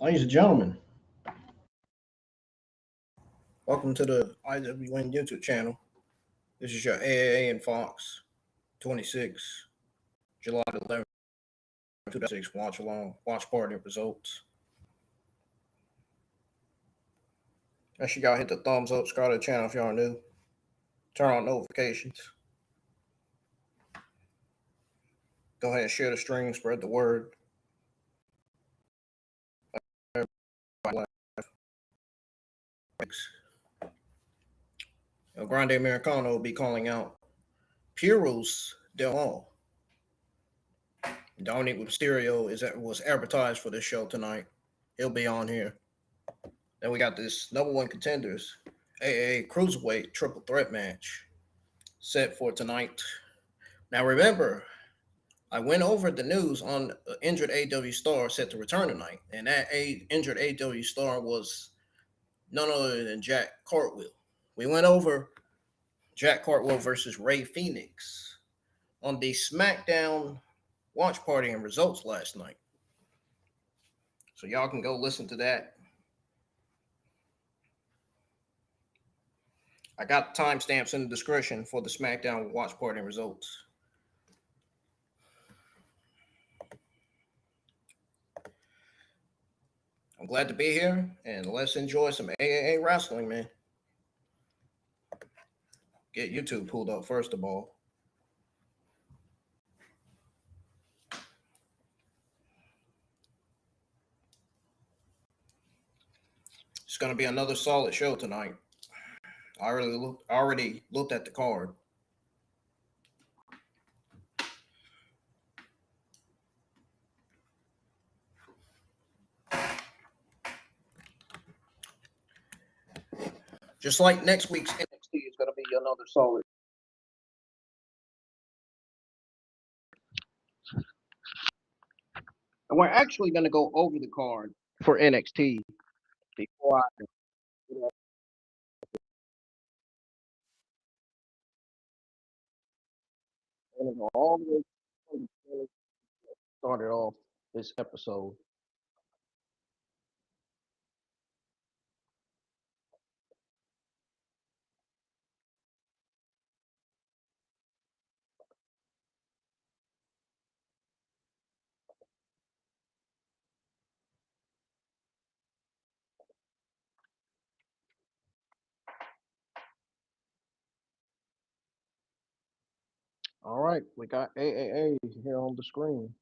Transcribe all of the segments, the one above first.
Ladies and gentlemen, welcome to the IWN YouTube channel. This is your AAAEnFox 26 July 11th, 2006 watch along, watch party results. Make sure y'all hit the thumbs up, subscribe to the channel if y'all are new. Turn on notifications. Go ahead and share the stream, spread the word. Grande Americano will be calling out Perros del Mal. Dominik Mysterio was advertised for this show tonight. He'll be on here. Then we got this number one contenders AAA Cruiserweight triple threat match set for tonight. Now remember, I went over the news on injured AEW star set to return tonight, and that injured AEW star was none other than Jack Cartwheel. We went over Jack Cartwheel versus Ray Phoenix on the SmackDown watch party and results last night. So y'all can go listen to that. I got timestamps in the description for the SmackDown watch party and results. I'm glad to be here, and let's enjoy some AAA wrestling, man. Get YouTube pulled up first of all. It's going to be another solid show tonight. I already looked at the card. Just like next week's NXT is going to be another solid. And we're actually going to go over the card for NXT before I all the way started off this episode. All right, we got AAA here on the screen.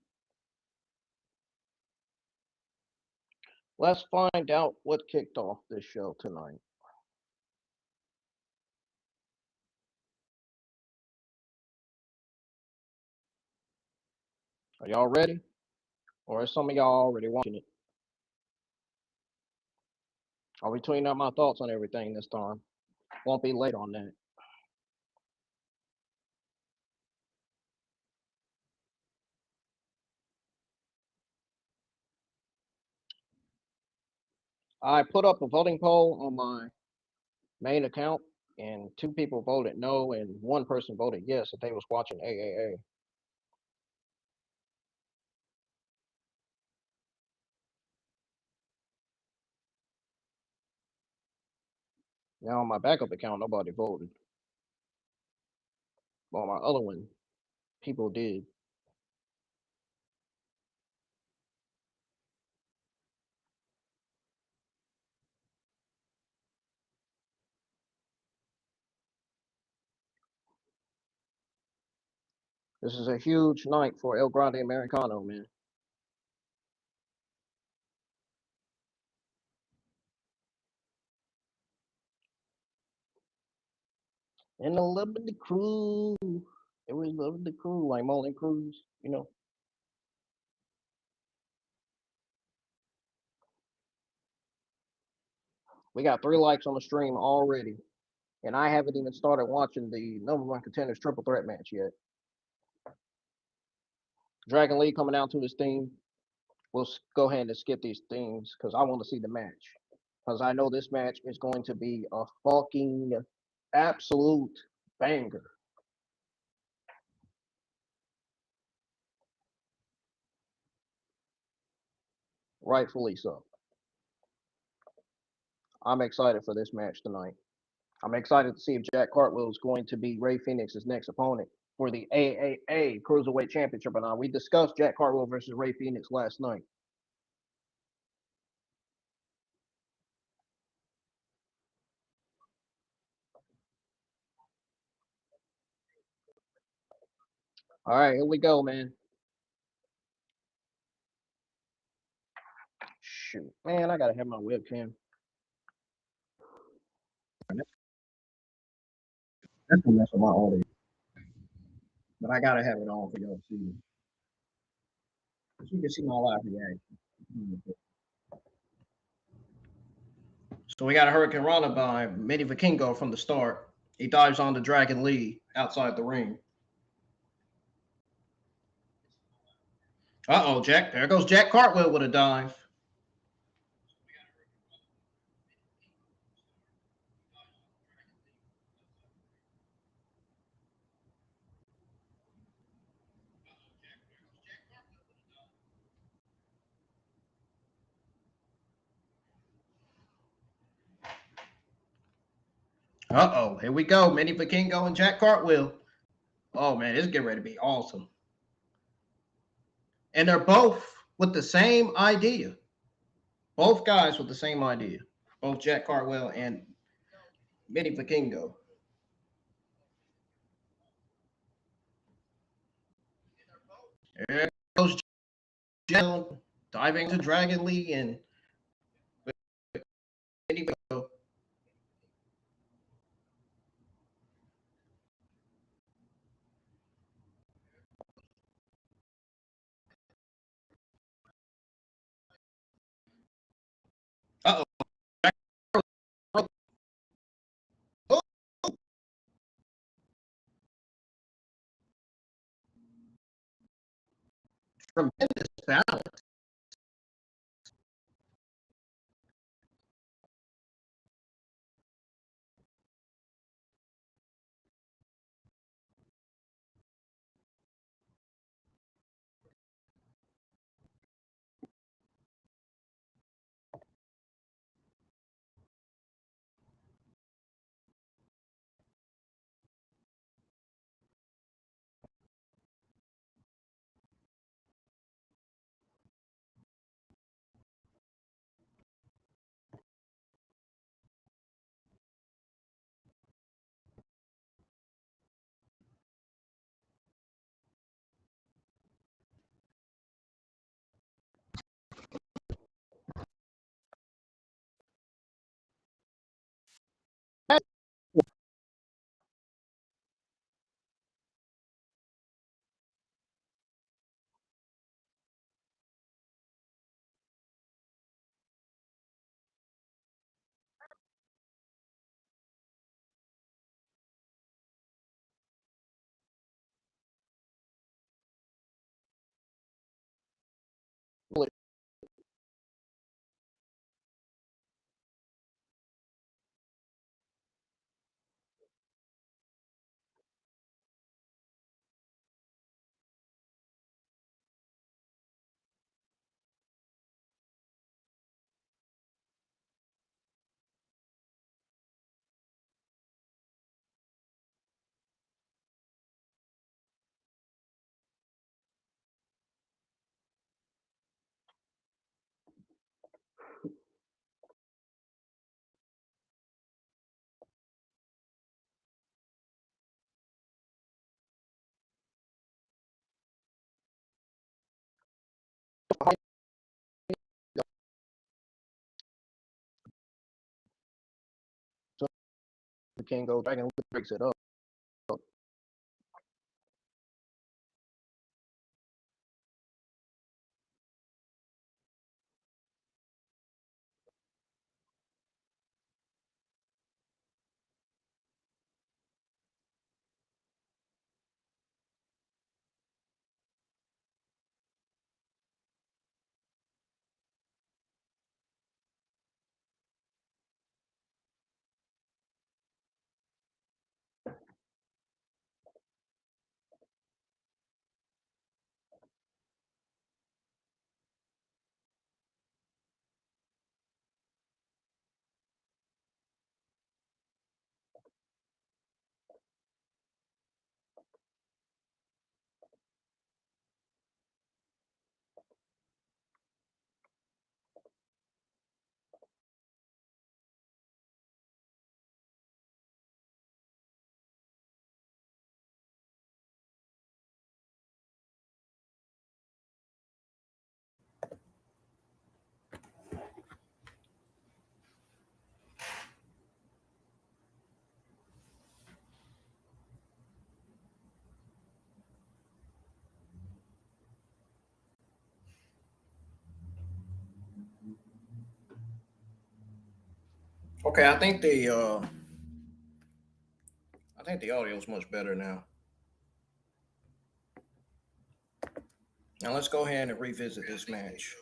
Let's find out what kicked off this show tonight. Are y'all ready? Or is some of y'all already watching it? I'll be tweeting out my thoughts on everything this time. Won't be late on that. I put up a voting poll on my main account and 2 people voted no, and 1 person voted yes if they was watching AAA. Now on my backup account, nobody voted. But on my other one, people did. This is a huge night for El Grande Americano, man. And the love of the crew. It was love of the crew, like Mullen Cruz, you know. We got 3 likes on the stream already. And I haven't even started watching the number 1 contenders triple threat match yet. Dragon Lee coming out to his theme. We'll go ahead and skip these things because I want to see the match. Because I know this match is going to be a fucking absolute banger. Rightfully so. I'm excited for this match tonight. I'm excited to see if Jack Cartwheel is going to be Rey Fenix's next opponent for the AAA Cruiserweight Championship or not. We discussed Jack Cartwheel versus Rey Fenix last night. All right, here we go, man. Shoot, man, I gotta have my webcam. That's gonna mess with my audio, but I gotta have it on for y'all to see. So you can see my live reaction. So we got a Hurricane Rana by Dominik Vikingo from the start. He dives on the Dragon Lee outside the ring. Uh-oh, Jack. There goes Jack Cartwheel with a dive. Uh-oh, here we go. Dominik Vikingo and Jack Cartwheel. Oh, man, this is getting ready to be awesome. And they're both with the same idea. Both guys with the same idea. Both Jack Cartwheel and Dominik Vikingo. There goes Jack diving to Dragon Lee and Vikingo. Uh-oh. Tremendous battle. Vikingo. Dragon Lee breaks it up. Okay, I think the audio is much better now. Now let's go ahead and revisit this match.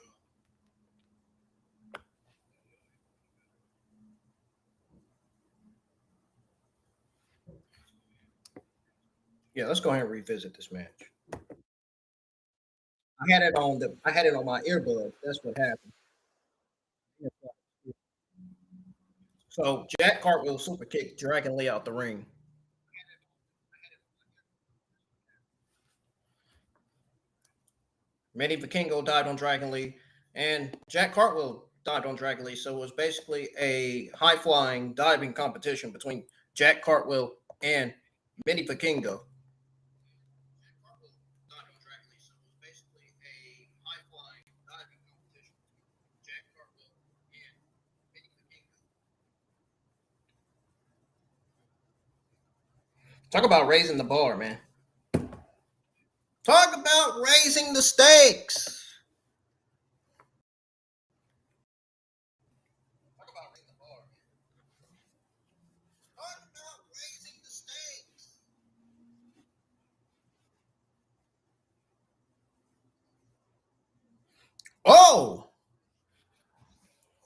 Yeah, let's go ahead and revisit this match. I had it on my earbuds. That's what happened. So Jack Cartwheel super kicked Dragon Lee out the ring. Manny Vikingo died on Dragon Lee, and Jack Cartwheel died on Dragon Lee. So it was basically a high flying diving competition between Jack Cartwheel and Manny Vikingo. Talk about raising the bar, man. Talk about raising the stakes. Oh,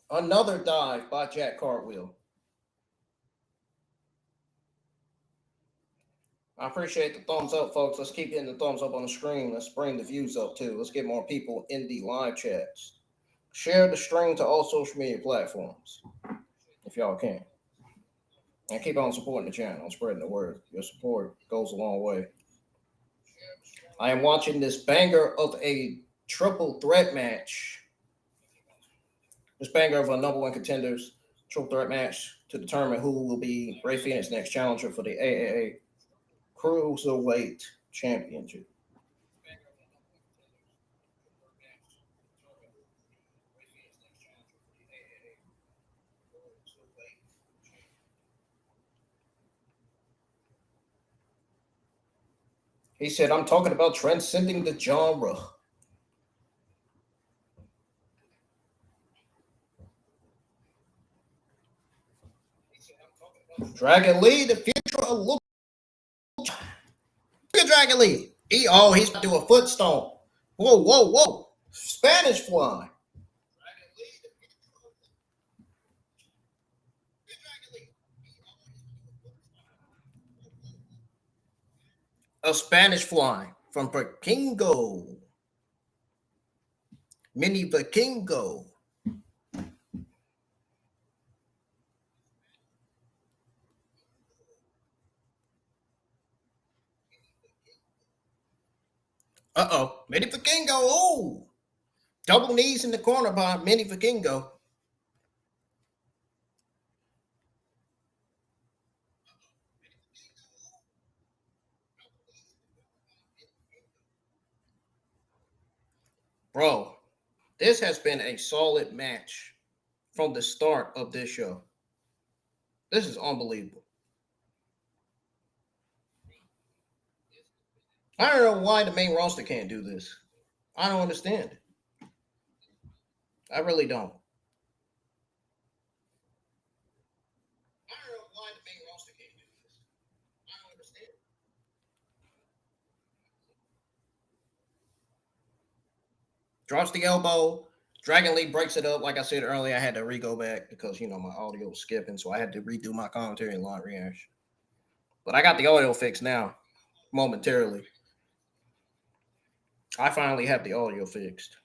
another dive by Jack Cartwheel. I appreciate the thumbs up, folks. Let's keep getting the thumbs up on the screen. Let's bring the views up too. Let's get more people in the live chats. Share the stream to all social media platforms if y'all can. And keep on supporting the channel, spreading the word. Your support goes a long way. I am watching this banger of a triple threat match. This banger of a number one contenders triple threat match to determine who will be Rey Fénix's next challenger for the AAA Cruiserweight Championship. He said, I'm talking about transcending the genre. Dragon Lee, the future of Lucha. Look at Dragon Lee. He's about to do a foot stomp. Whoa, whoa, whoa. Spanish fly. A Spanish fly from Vikingo. Mini Vikingo. Uh-oh. Mini Vikingo. Oh. Double knees in the corner by Mini Vikingo. Bro, this has been a solid match from the start of this show. This is unbelievable. I don't know why the main roster can't do this. I don't understand it. I really don't. I don't know why the main roster can't do this. I don't understand. Drops the elbow. Dragon Lee breaks it up. Like I said earlier, I had to re-go back because, my audio was skipping. So I had to redo my commentary and line reaction. But I got the audio fixed now, momentarily. I finally have the audio fixed.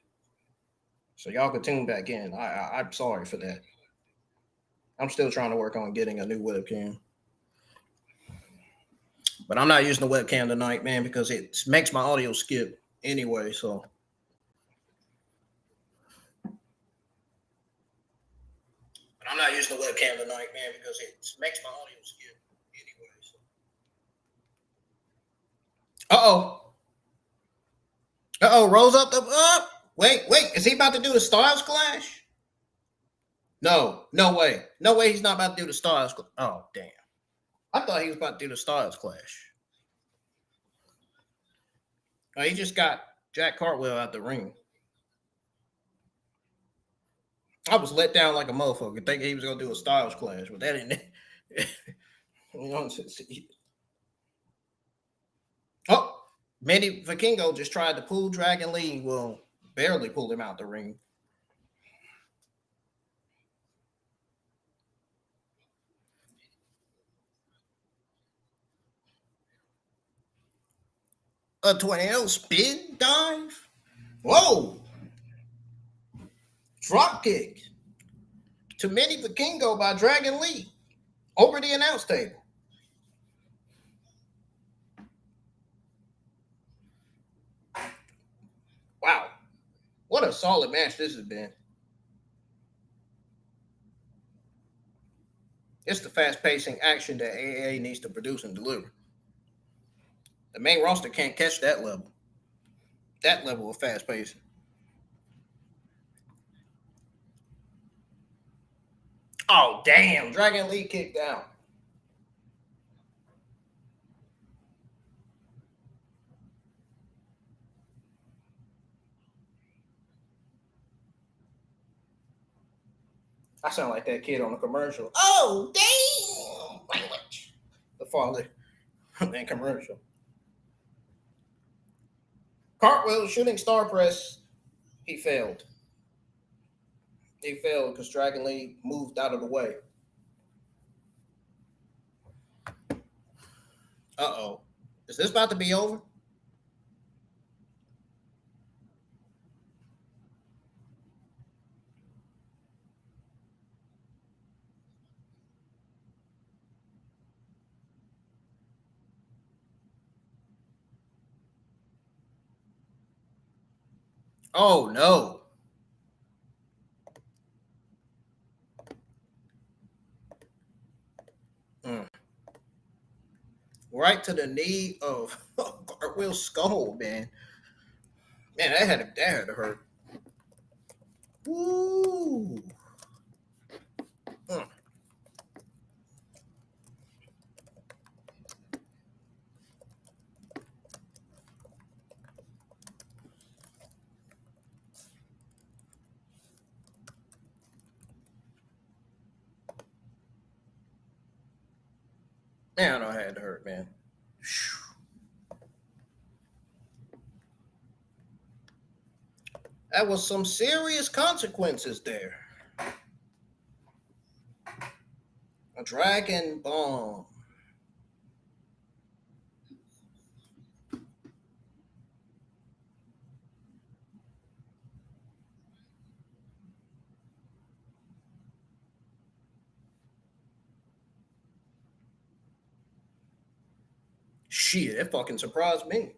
So y'all can tune back in. I'm sorry for that. I'm still trying to work on getting a new webcam. But I'm not using the webcam tonight, man, because it makes my audio skip anyway. So but I'm not using the webcam tonight, man, because it makes my audio skip anyway. So. Rolls up the up. Wait. Is he about to do the Styles Clash? No way. No way he's not about to do the Styles Clash. Oh, damn. I thought he was about to do the Styles Clash. Oh, he just got Jack Cartwheel out the ring. I was let down like a motherfucker thinking he was going to do a Styles Clash, but that didn't. Oh, Manny Vikingo just tried to pull Dragon Lee. Well, barely pulled him out the ring. A tornado spin dive. Whoa. Drop kick to Manny Vikingo by Dragon Lee over the announce table. Wow. What a solid match this has been. It's the fast-pacing action that AAA needs to produce and deliver. The main roster can't catch that level. That level of fast-pacing. Oh, damn. Dragon Lee kicked out. I sound like that kid on a commercial. Oh, damn. The father in commercial. Cartwheel shooting star press. He failed. He failed because Dragon Lee moved out of the way. Uh-oh. Is this about to be over? Oh, no. Right to the knee of Cartwheel's skull, man. Man, that had to hurt. Woo. Man, I know I had to hurt, man. That was some serious consequences there. A dragon bomb. Shit, that fucking surprised me.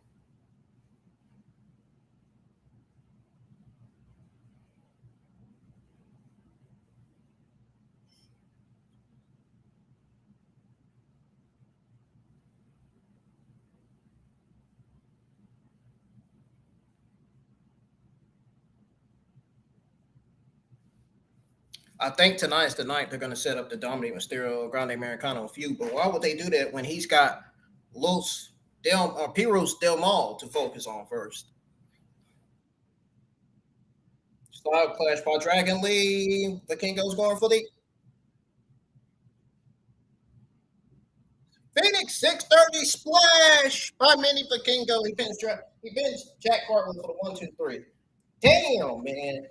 I think tonight's the night they're going to set up the Dominik Mysterio Grande Americano feud. But why would they do that when he's got Los Perros del Mal to focus on first. Style clash by Dragon Lee. Vikingo's going for the Phoenix 630 splash by Mini Vikingo. He pins Jack Cartwheel for the 1, 2, 3. Damn, man.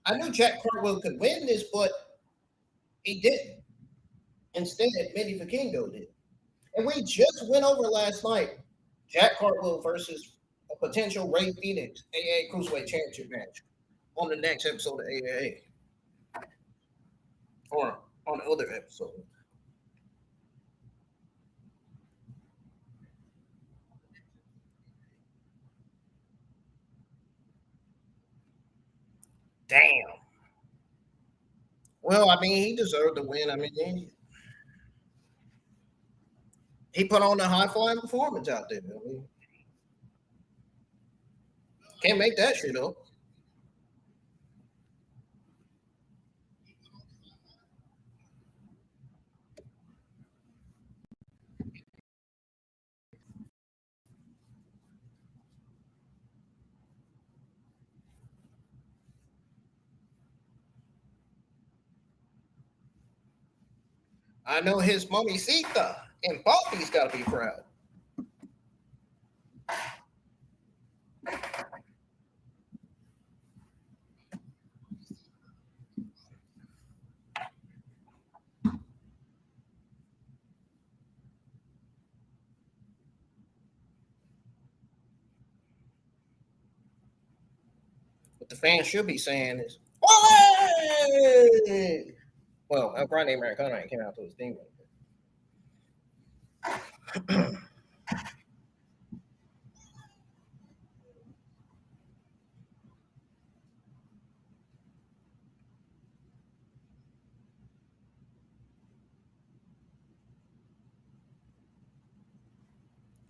I knew Jack Cartwheel could win this, but he didn't. Instead, Mini Vikingo did. And we just went over last night Jack Cartwheel versus a potential Ray Phoenix AAA Cruiserweight Championship match on the next episode of AAA. Or on the other episode. Damn. Well, I mean, he deserved to win. I mean, he put on a high flying performance out there. I mean, can't make that shit up. I know his mommy Sita and Poppy's got to be proud. What the fans should be saying is, "Ole!" Well, Grande Americano ain't came out to his theme.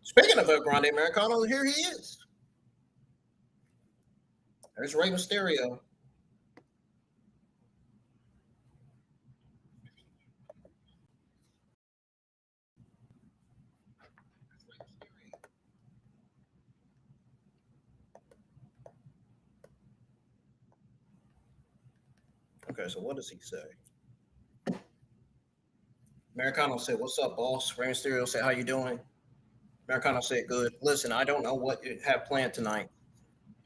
Speaking of Grande Americano, here he is. There's Rey Mysterio. Okay, so what does he say? Americano said, "What's up, boss?" Rey Mysterio said, "How you doing?" Americano said, "Good. Listen, I don't know what you have planned tonight,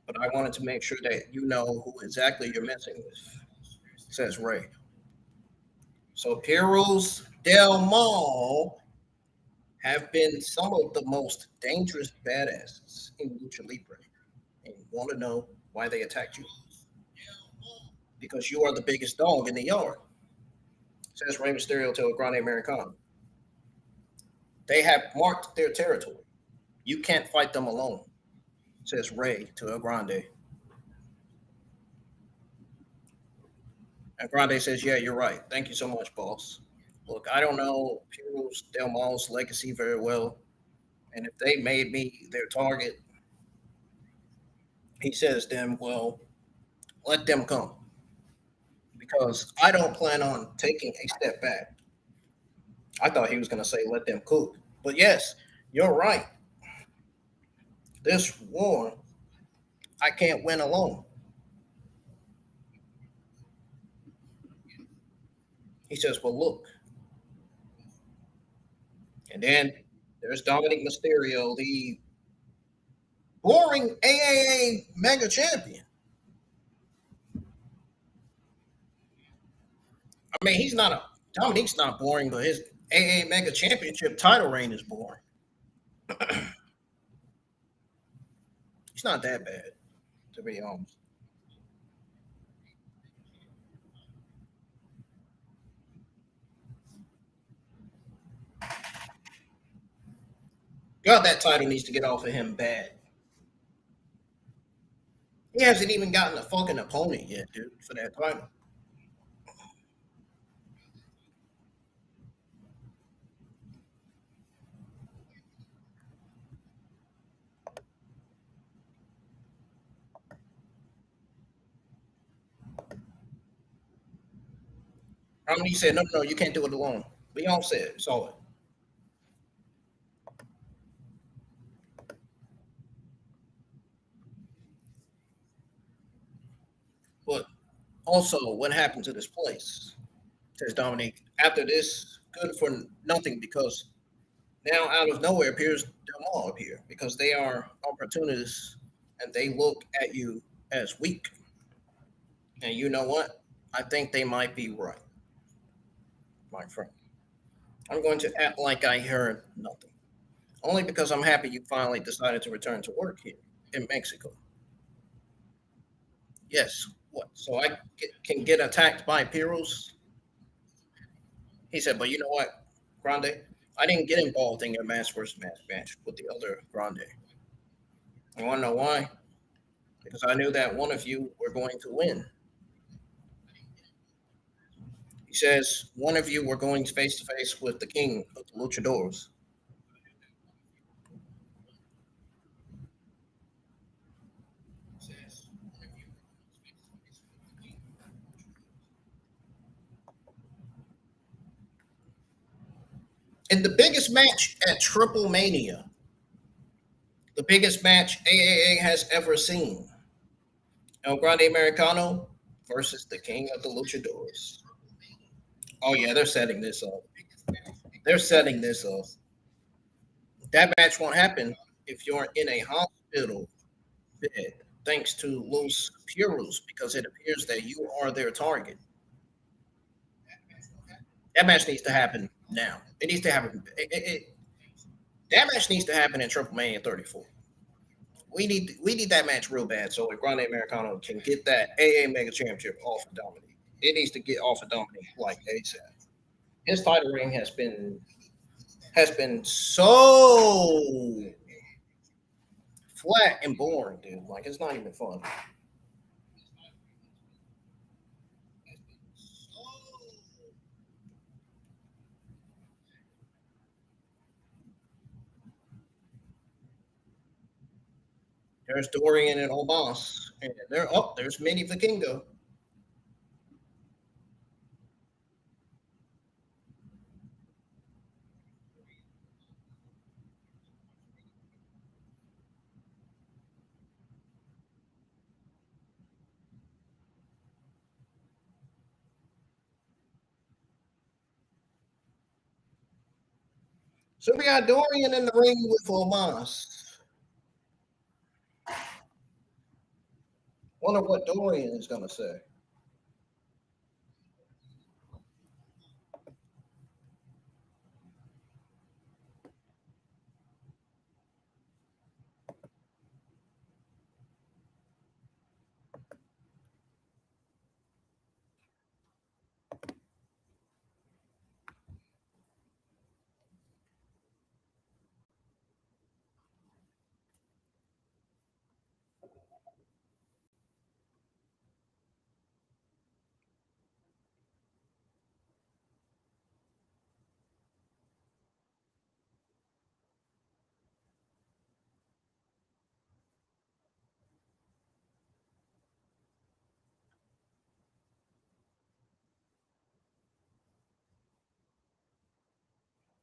but I wanted to make sure that you know who exactly you're messing with," says Ray. So Perros del Mal have been some of the most dangerous badasses in Lucha Libre. And you want to know why they attacked you? Because you are the biggest dog in the yard, says Rey Mysterio to Grande Americano. They have marked their territory. You can't fight them alone, says Ray to El Grande. And Grande says, "Yeah, you're right. Thank you so much, boss. Look, I don't know Perros del Mal's legacy very well. And if they made me their target," he says, "then, well, let them come. Because I don't plan on taking a step back." I thought he was going to say, "let them cook." But yes, you're right. This war, I can't win alone. He says, "Well, look." And then there's Dominik Mysterio, the boring AAA Mega Champion. I mean, Dominik's not boring, but his AA Mega Championship title reign is boring. He's not that bad, to be honest. God, that title needs to get off of him bad. He hasn't even gotten a fucking opponent yet, dude, for that title. I mean, he said, "No, no, no, you can't do it alone." Leon said, "Saw it." Also, what happened to this place? Says Dominik. After this, good for nothing because now out of nowhere appears Del Mal appear because they are opportunists and they look at you as weak. And you know what? I think they might be right, my friend. I'm going to act like I heard nothing. Only because I'm happy you finally decided to return to work here in Mexico. Yes, what? So I can get attacked by Perros? He said, but you know what, Grande? I didn't get involved in your match versus match with the other Grande. You want to know why? Because I knew that one of you were going to win. He says one of you were going face to face with the king of the luchadors. In the biggest match at Triple Mania, the biggest match AAA has ever seen, El Grande Americano versus the king of the luchadors. Oh yeah, they're setting this up. They're setting this up. That match won't happen if you're in a hospital bed, thanks to Los Puros, because it appears that you are their target. That match needs to happen now. It needs to happen. That match needs to happen in Triple Mania 34. We need that match real bad so that Grande Americano can get that AA Mega Championship off of Dominik. It needs to get off of Dominik like ASAP. His title ring has been so flat and boring, dude. Like it's not even fun. There's Dorian and Omos, and there's Mini Vikingo. So we got Dorian in the ring with Omos. Wonder what Dorian is gonna say.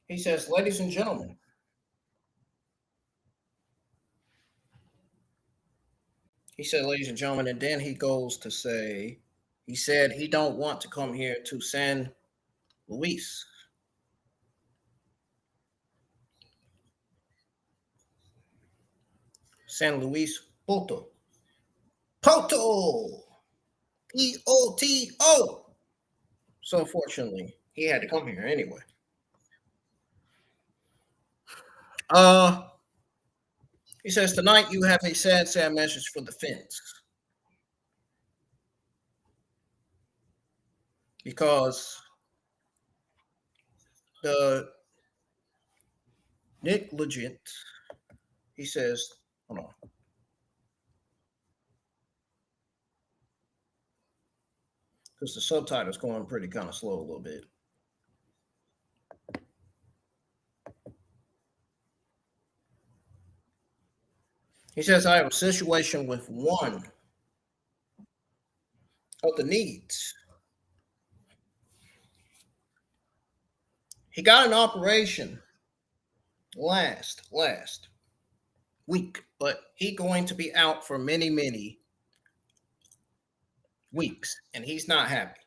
He says, "Ladies and gentlemen," he said, "Ladies and gentlemen," and then he goes to say, he said he don't want to come here to San Luis, San Luis Poto, Poto, Poto. So unfortunately, he had to come here anyway. Uh, he says tonight you have a sad message for the fans because the Nick Legit, he says, hold on, because the subtitle's going pretty kind of slow a little bit. He says, I have a situation with one of the needs. He got an operation last week, but he going to be out for many weeks, and he's not happy.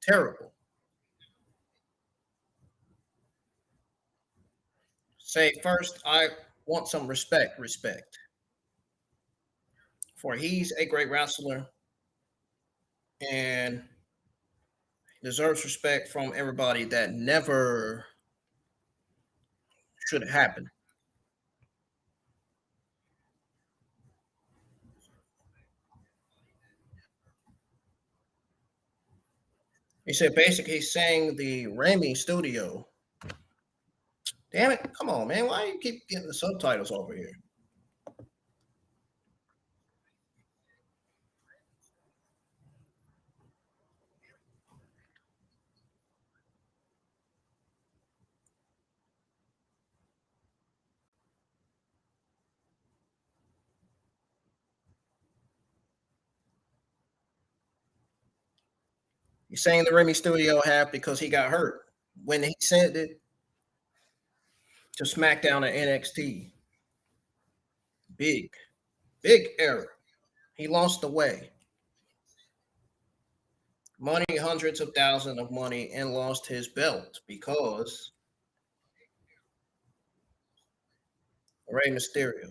Terrible. Say first, I want some respect. Respect. For he's a great wrestler and deserves respect from everybody that never should happen. He said basically he's saying the Remy studio. Damn it. Come on, man. Why you keep getting the subtitles over here? He's saying the Remy studio have because he got hurt when he sent it to SmackDown and NXT. Big, big error. He lost the way. Money, hundreds of thousands of money, and lost his belt because Rey Mysterio.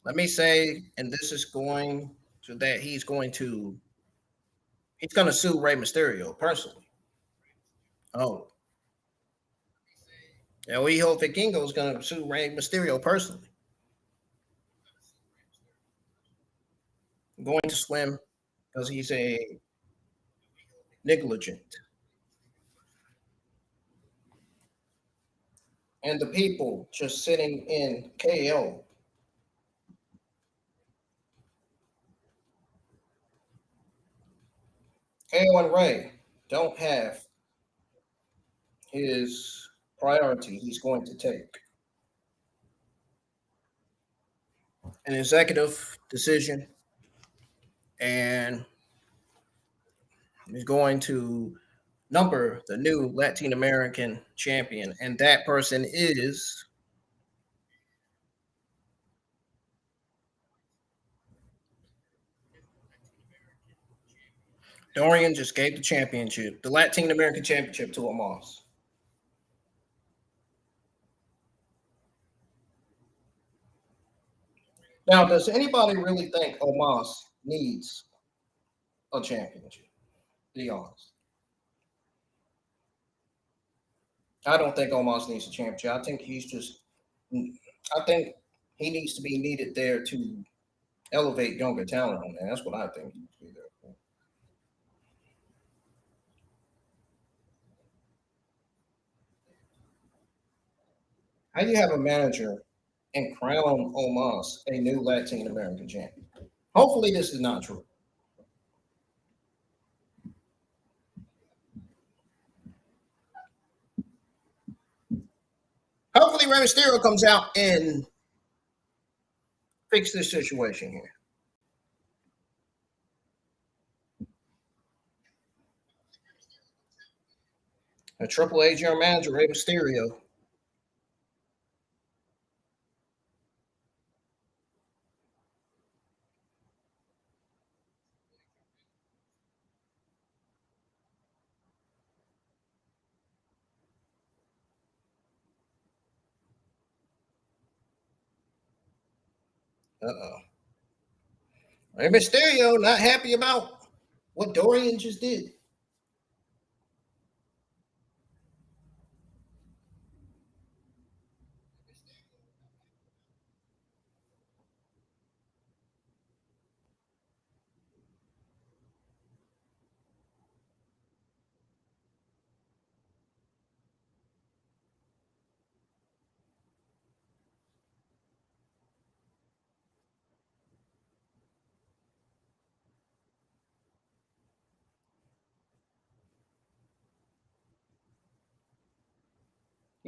Let me say, and this is going to that he's going to sue Rey Mysterio personally. Oh, yeah, we hope Vikingo is going to sue Rey Mysterio personally. Going to swim because he's a negligent. And the people just sitting in KO. KO and Ray don't have his priority he's going to take. An executive decision, and he's going to number the new Latin American champion, and that person is Dorian. Just gave the championship, the Latin American championship, to Omos. Now, does anybody really think Omos needs a championship? Be honest. I don't think Omos needs a championship. I think he's just. I think he needs to be needed there to elevate younger talent on there. That's what I think he needs to be there for. How do you have a manager and crown Omos a new Latin American champion? Hopefully, this is not true. Hopefully, Rey Mysterio comes out and fix this situation here. A AAA general manager, Rey Mysterio. Uh-oh. Rey Mysterio not happy about what Dorian just did.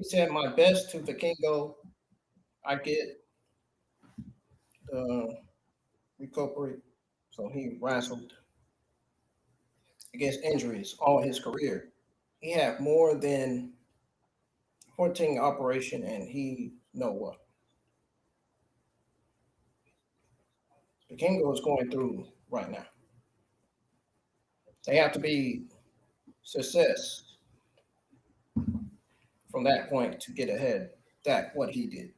He said, "My best to Vikingo. I get uh, recovery." So he wrestled against injuries all his career. He had more than 14 operation, and he know what. Vikingo is going through right now. They have to be success from that point to get ahead. That what he did.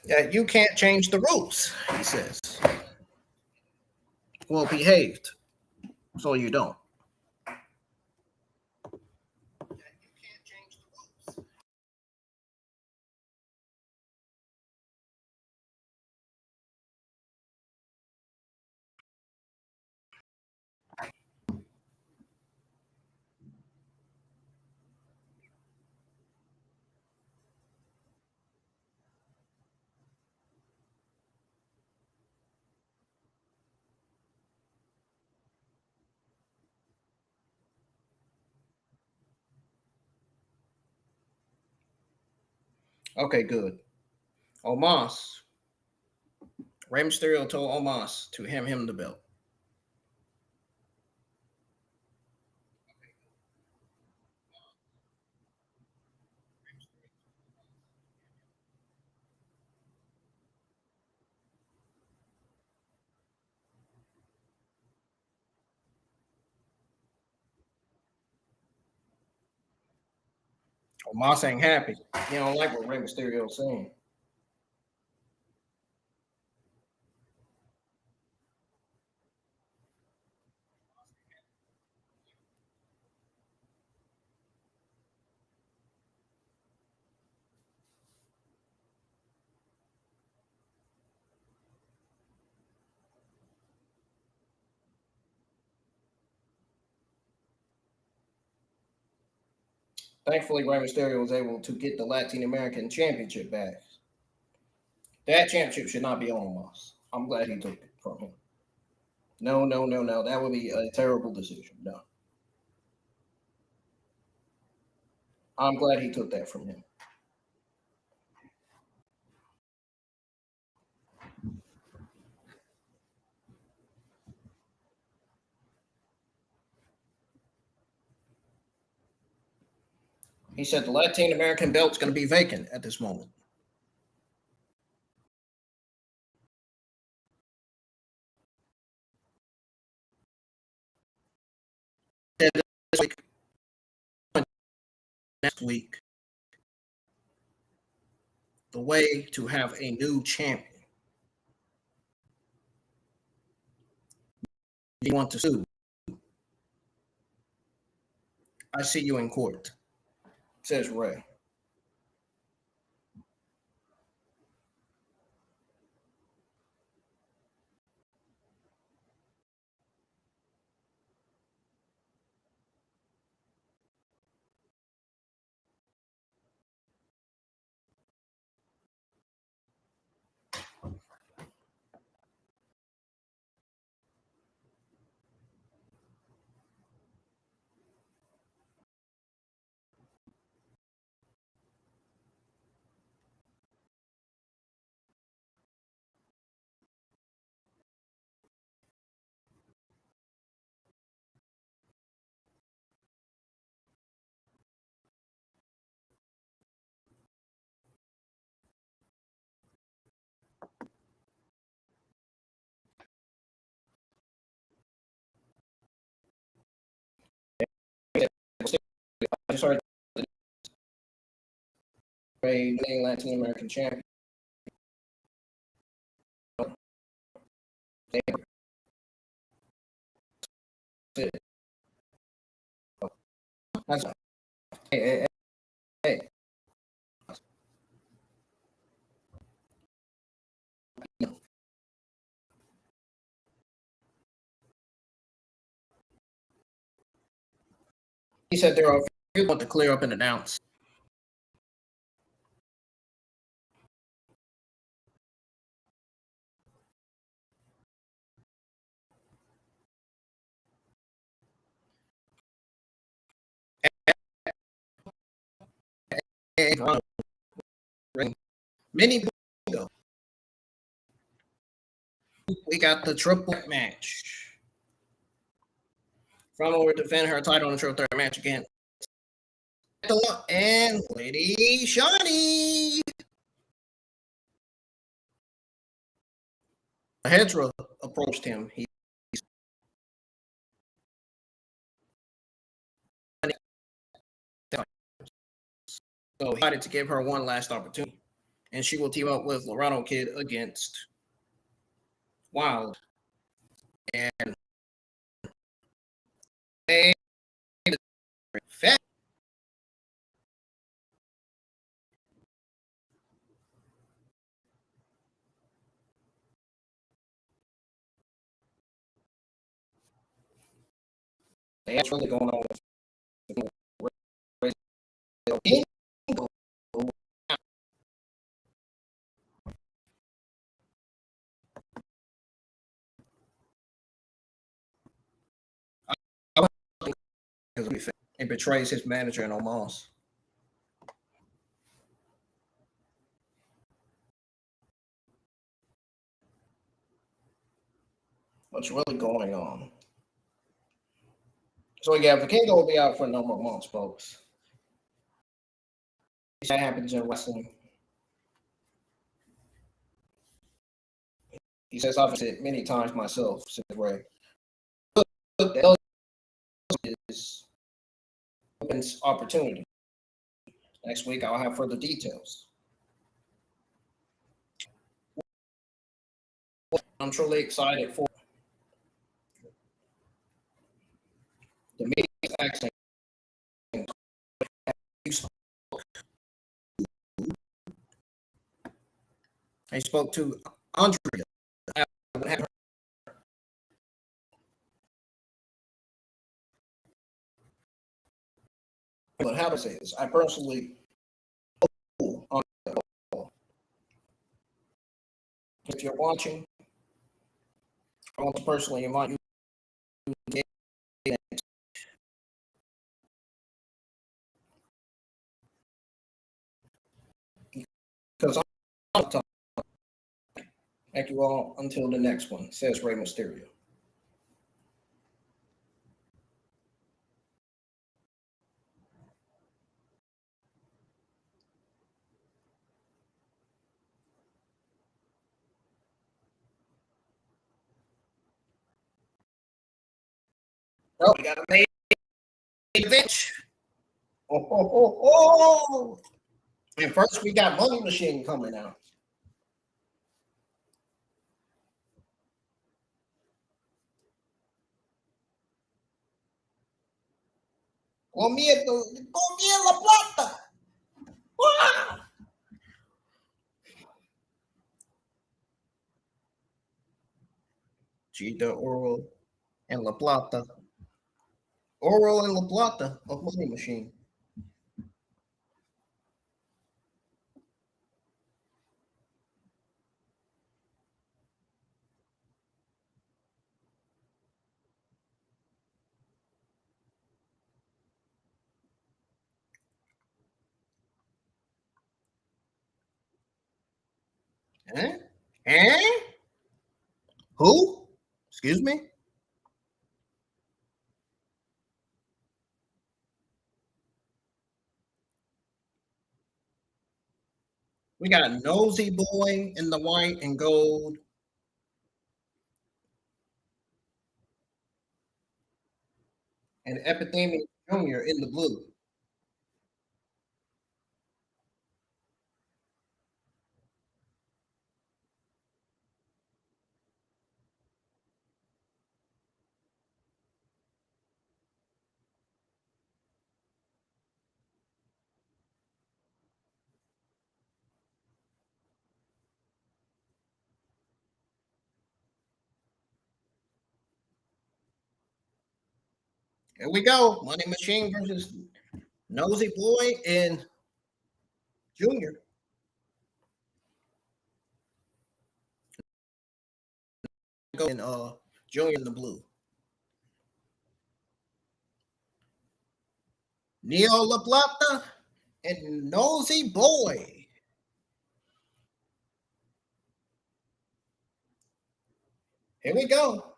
Yeah, you can't change the rules, he says. Well behaved, so you don't. Okay, good. Omos. Rey Mysterio told Omos to hand him the belt. Omos ain't happy. He don't like what Rey Mysterio is saying. Thankfully, Rey Mysterio was able to get the Latin American Championship back. That championship should not be on Omos. I'm glad he took it from him. No, no, no, no. That would be a terrible decision. No. I'm glad he took that from him. He said the Latin American belt's going to be vacant at this moment. This week, next week, the way to have a new champion. You want to sue? I see you in court, says Ray. I just heard Ray winning Latin American champion. That's hey, hey. He said there are few want to clear up and announce. Many ago, we got the triple match. Front will defend her title in the triple threat match again. And Lady Shani. Hedra approached him. So he decided to give her one last opportunity, and she will team up with Laredo Kid against Wild. And they that's really going on with and betrays his manager in Omos. What's really going on? So yeah, Vikingo will be out for a number of months, folks. That happens in wrestling. He says, I've said it many times myself, said Ray. Is opens opportunity. Next week I'll have further details. I'm truly excited for the meeting accent. I spoke to Andrea. But how to say this? I personally, if you're watching, I want to personally invite you because I'm talking. Thank you all until the next one, says Rey Mysterio. Oh, we got a main event. Oh. And first, we got Money Machine coming out. Colmillo la Plata. Wow. Gita, Oral, and La Plata. Oral and La Plata of Money Machine. Eh? Who? Excuse me? We got Nosy Boy in the white and gold. And Epydemius Jr. in the blue. Here we go. Money Machine versus Nosy Boy and Junior. And Junior in the blue. Neo La Plata and Nosy Boy. Here we go.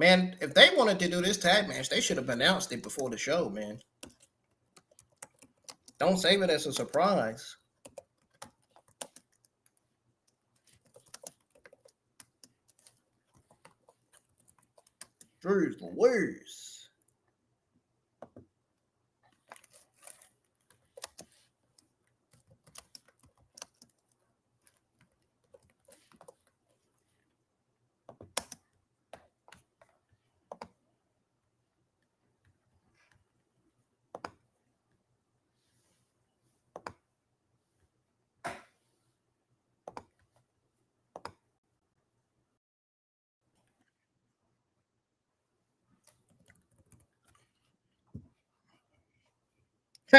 Man, if they wanted to do this tag match, they should have announced it before the show, man. Don't save it as a surprise. Jeez Louise.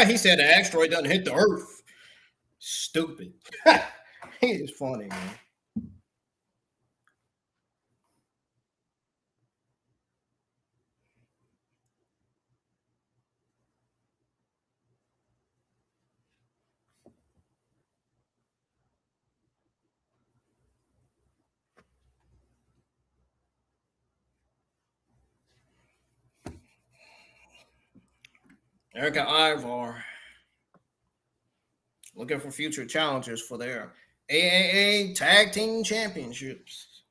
He said the asteroid doesn't hit the Earth. Stupid. He is funny, man. Erica Ivar looking for future challengers for their AAA Tag Team Championships.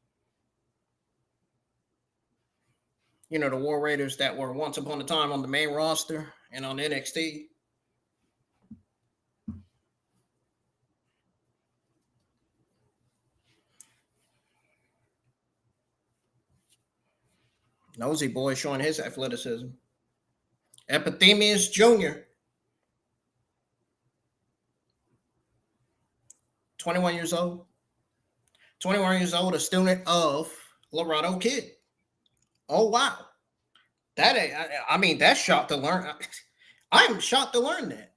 You know, the War Raiders that were once upon a time on the main roster and on NXT. Nosy Boy showing his athleticism. Epydemius Jr., 21 years old. 21 years old, a student of Laredo Kid. Oh, wow. I mean, that's shocked to learn. I'm shocked to learn that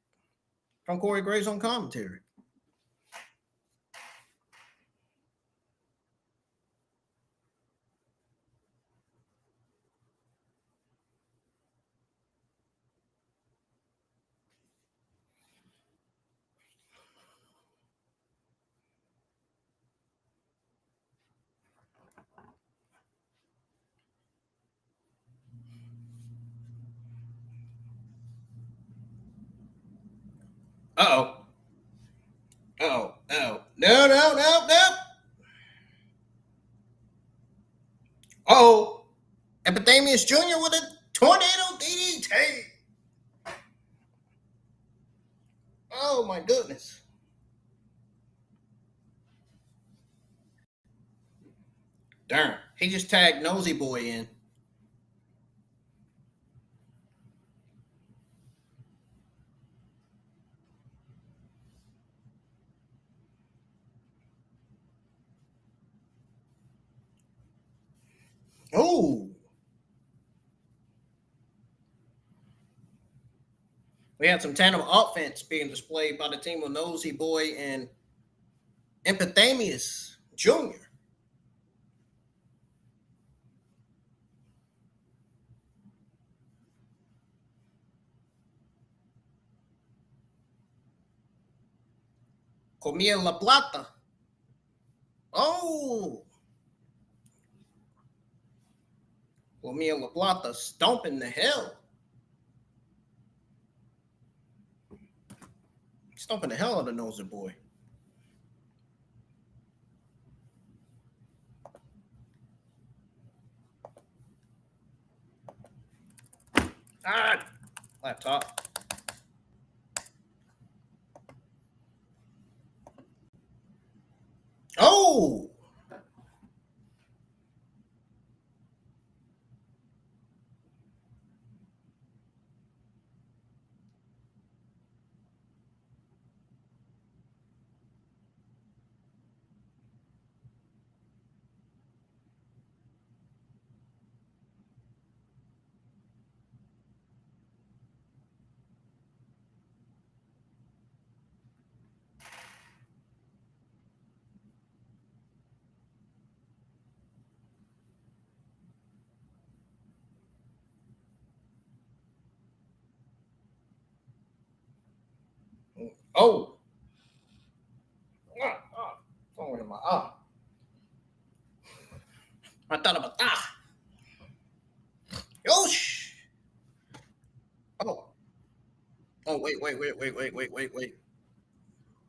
from Corey Graves on commentary. Uh-oh. Uh-oh. Uh-oh. No, no, no, no. Uh-oh. Epydemius Jr. with a tornado DDT. Oh, my goodness. Darn. He just tagged Nosy Boy in. Oh. We had some tandem offense being displayed by the team of Nosy Boy and Epydemius Jr. Comía la Plata. Oh. Comía la Plata stomping the hell. Stomping the hell out of Nosy Boy. Ah, laptop. Oh. Oh. Going in my eye. I thought about that. Wait.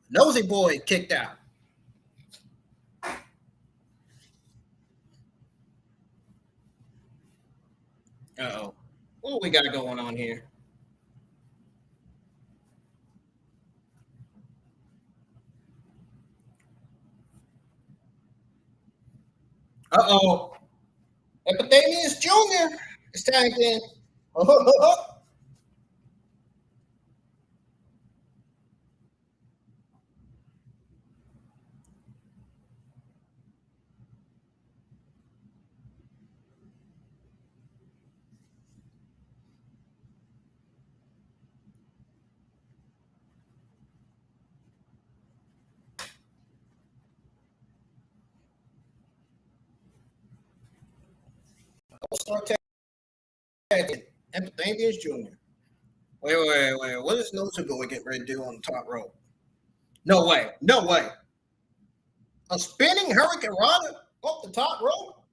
Nosy boy kicked out. Uh-oh. What we got going on here? Uh-oh. Epydemius Jr. is tagged in. Start tagging Epydemius Jr. Wait. What is Nosy boy getting ready to do on the top rope? No way. A spinning Hurricane Rana off the top rope?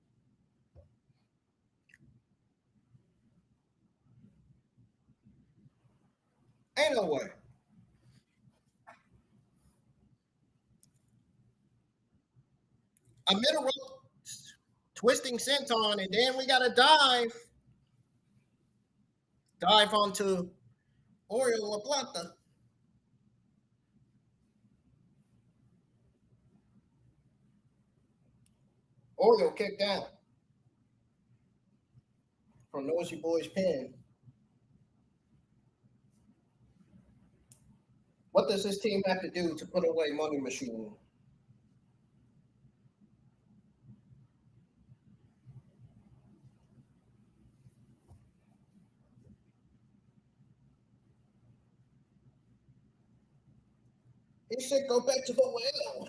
Ain't no way. A middle rope twisting senton, and then we got a dive. Dive onto Oriol Plata. Oriol kicked out from Nosy Boy's pin. What does this team have to do to put away Money Machine? He should go back to the well.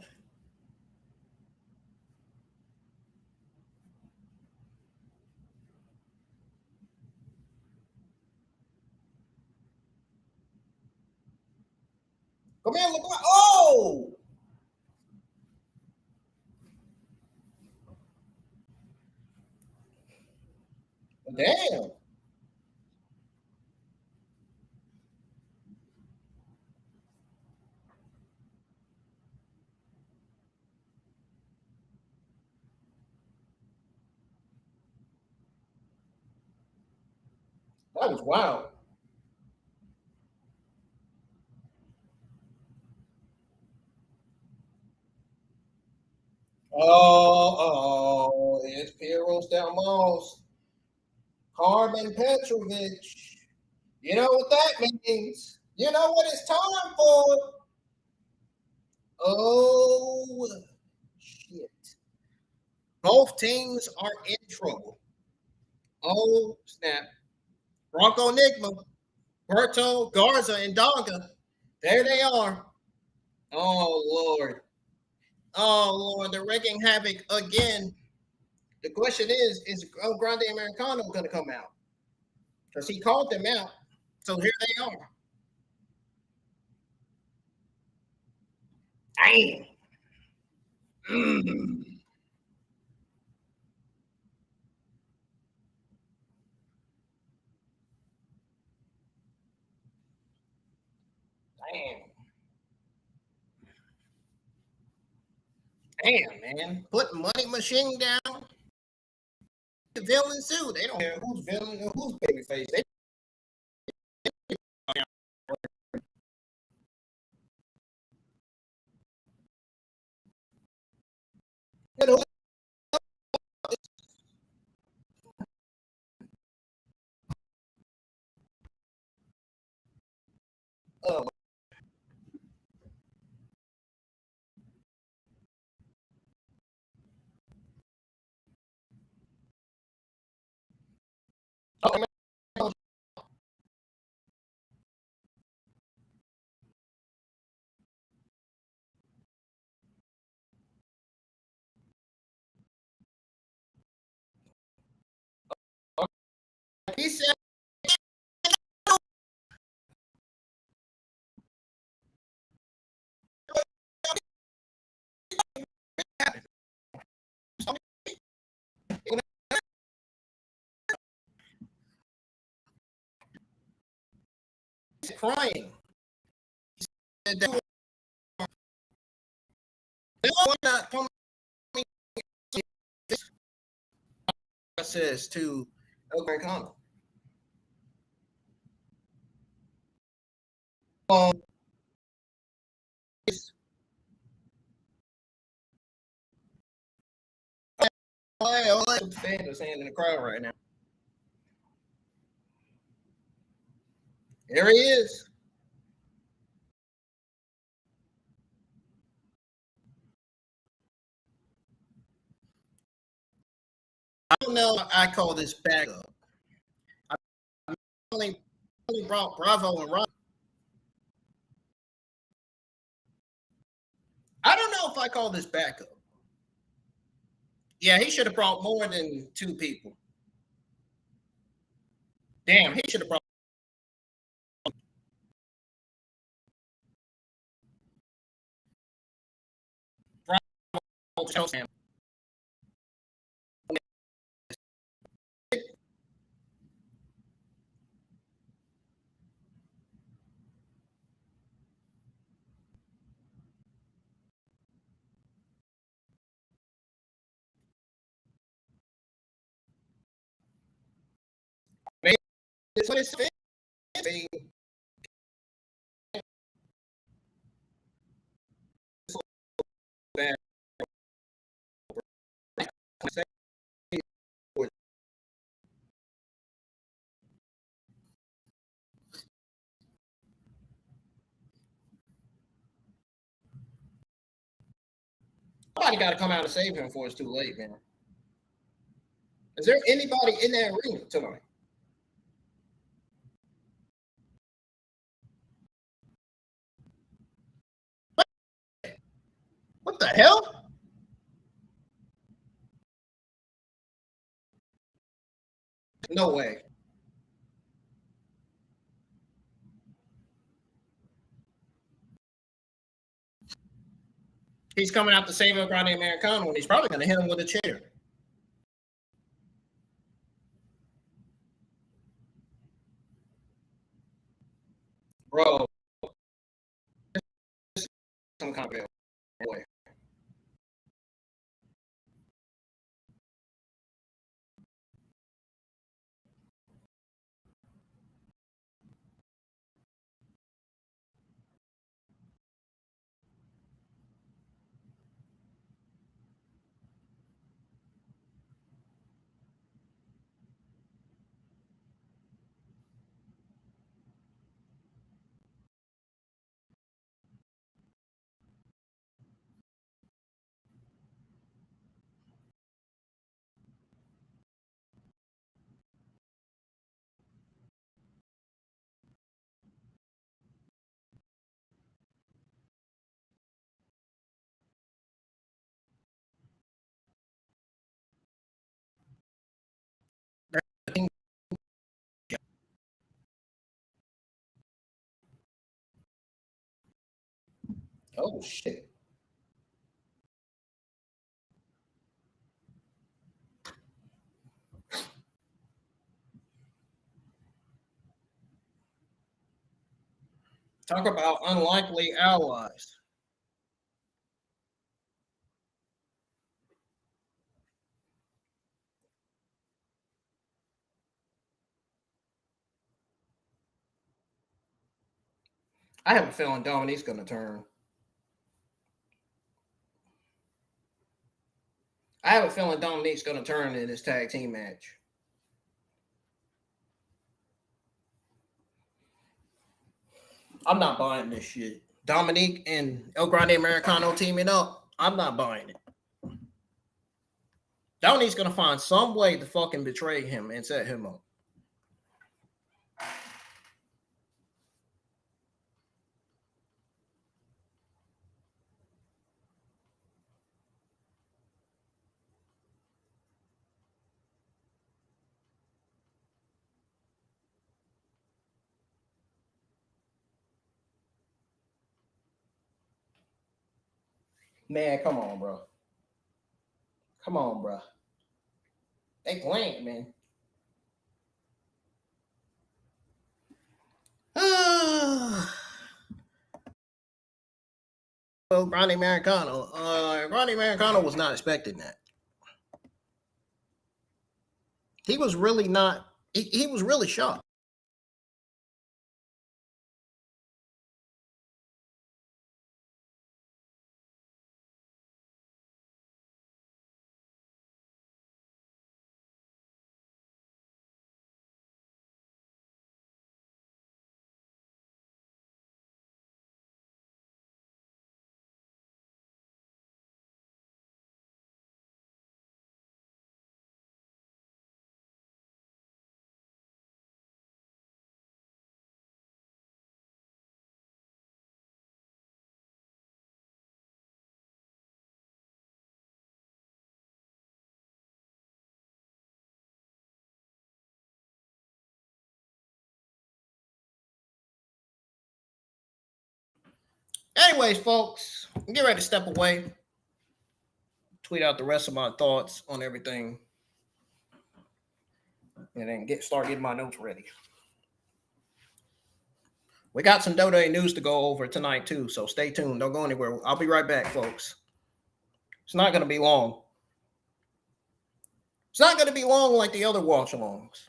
Come here, look. Oh! Damn. That was wild. It's Perros del Mal. Carmen Petrovic. You know what that means. You know what it's time for. Oh, shit. Both teams are in trouble. Oh, snap. Bronco Enigma, Puerto, Garza, and Donga. There they are. Oh, Lord. Oh, Lord. They're wreaking havoc again. The question is Grande Americano going to come out? Because he called them out. So here they are. Damn. Damn, man. Put Money Machine down. The villain too. They don't care who's villain and who's babyface. They you know, uh, he said he's crying. not coming. Says to El Americano. All the fans are saying in the crowd right now. There he is. I don't know. I call this backup. I only brought Bravo and Rob. I don't know if I call this backup. Yeah, he should have brought more than 2 people. Damn, he should have brought. Bravo. It's what it's Somebody got to come out and save him before it's too late, man. Is there anybody in that arena tonight? What the hell? No way. He's coming out to save El Grande Americano, and he's probably going to hit him with a chair. Bro. Some kind of way. Oh, shit. Talk about unlikely allies. I have a feeling Dominik's going to turn. I have a feeling Dominik's going to turn in this tag team match. I'm not buying this shit. Dominik and El Grande Americano teaming up. I'm not buying it. Dominik's going to find some way to fucking betray him and set him up. Man, come on, bro. Come on, bro. They playing, man. Well, Grande Americano. Grande Americano was not expecting that. He was really not. He was really shocked. Anyways, folks, get ready to step away. Tweet out the rest of my thoughts on everything, and then start getting my notes ready. We got some Dota news to go over tonight too, so stay tuned. Don't go anywhere. I'll be right back, folks. It's not going to be long. It's not going to be long like the other watch-alongs.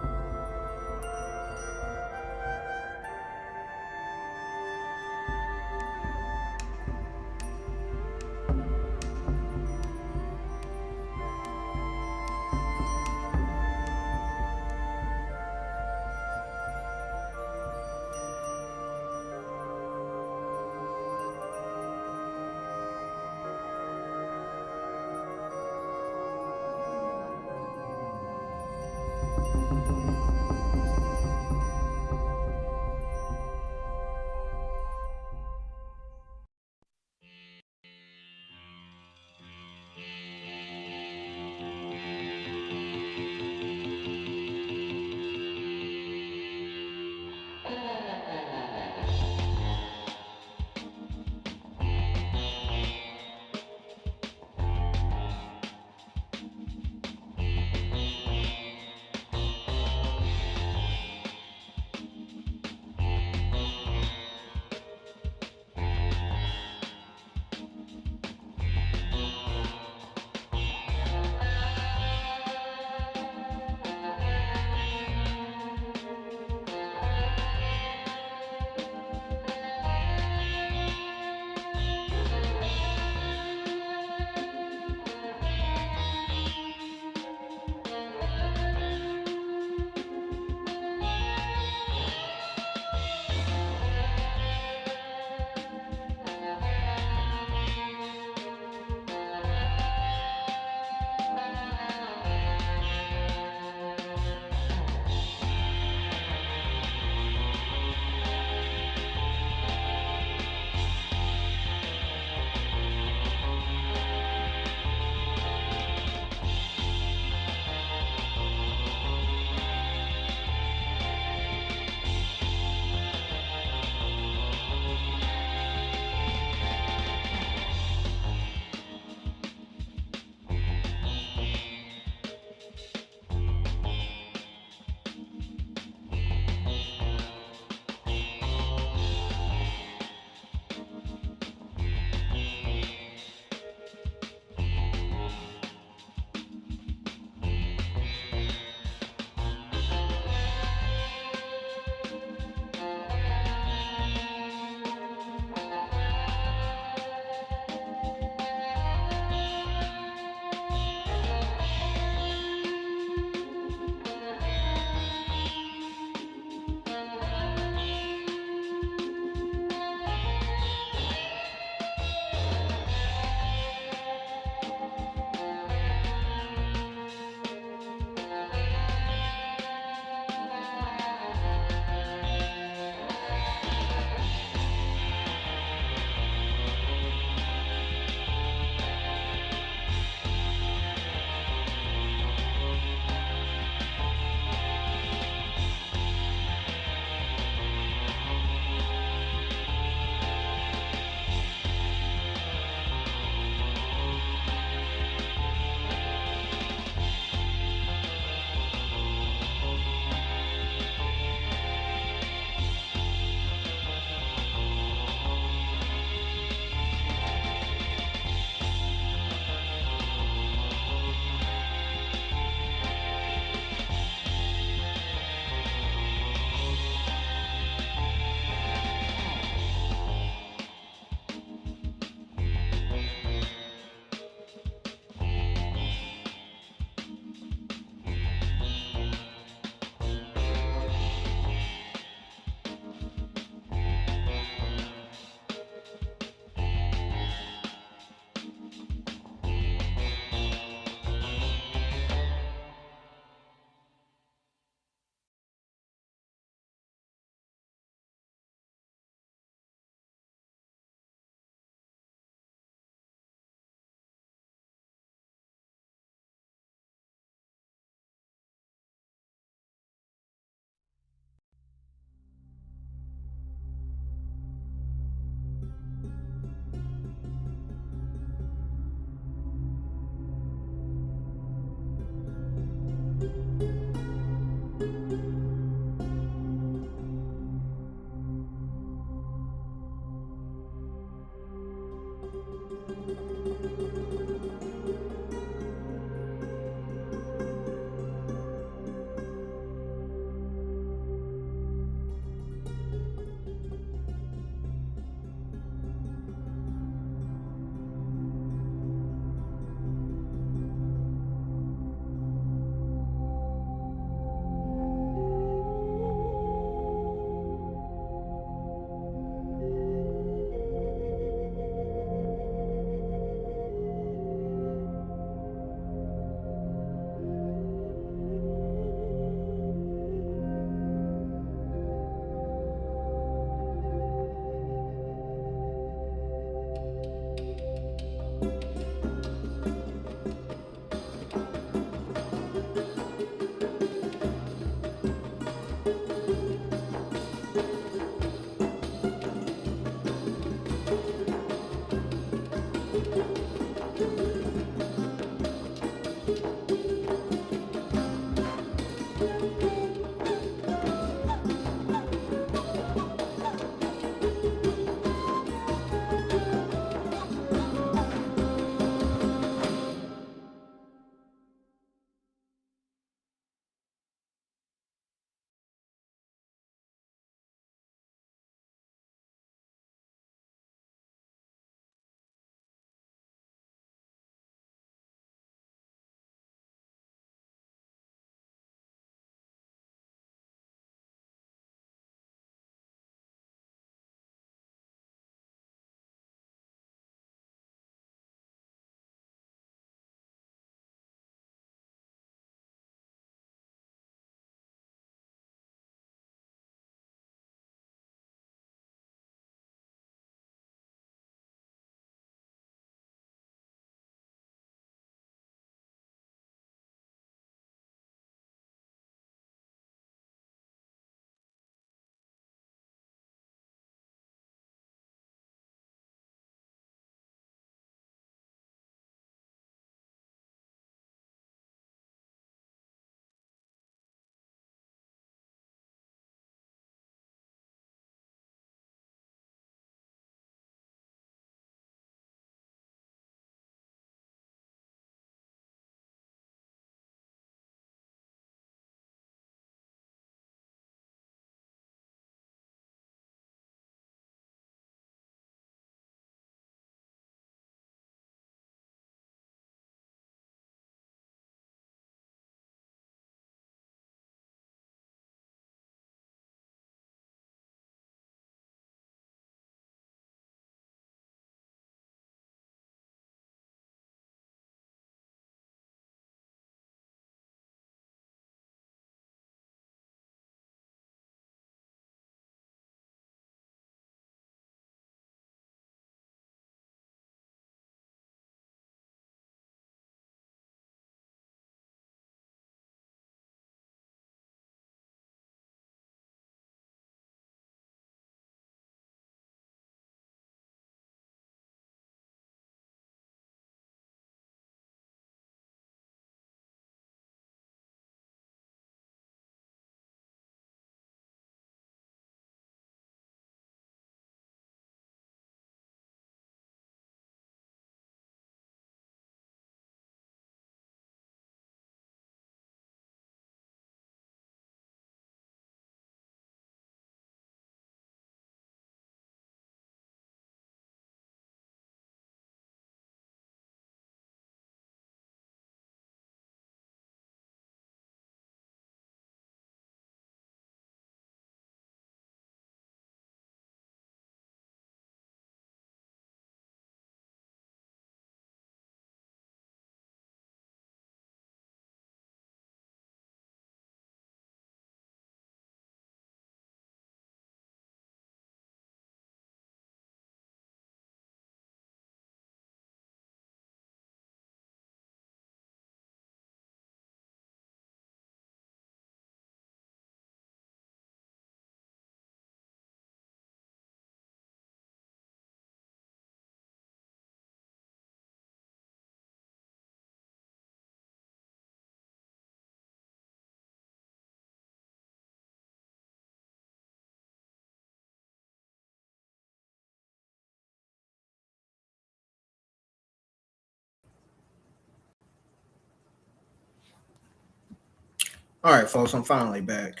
All right, folks, I'm finally back.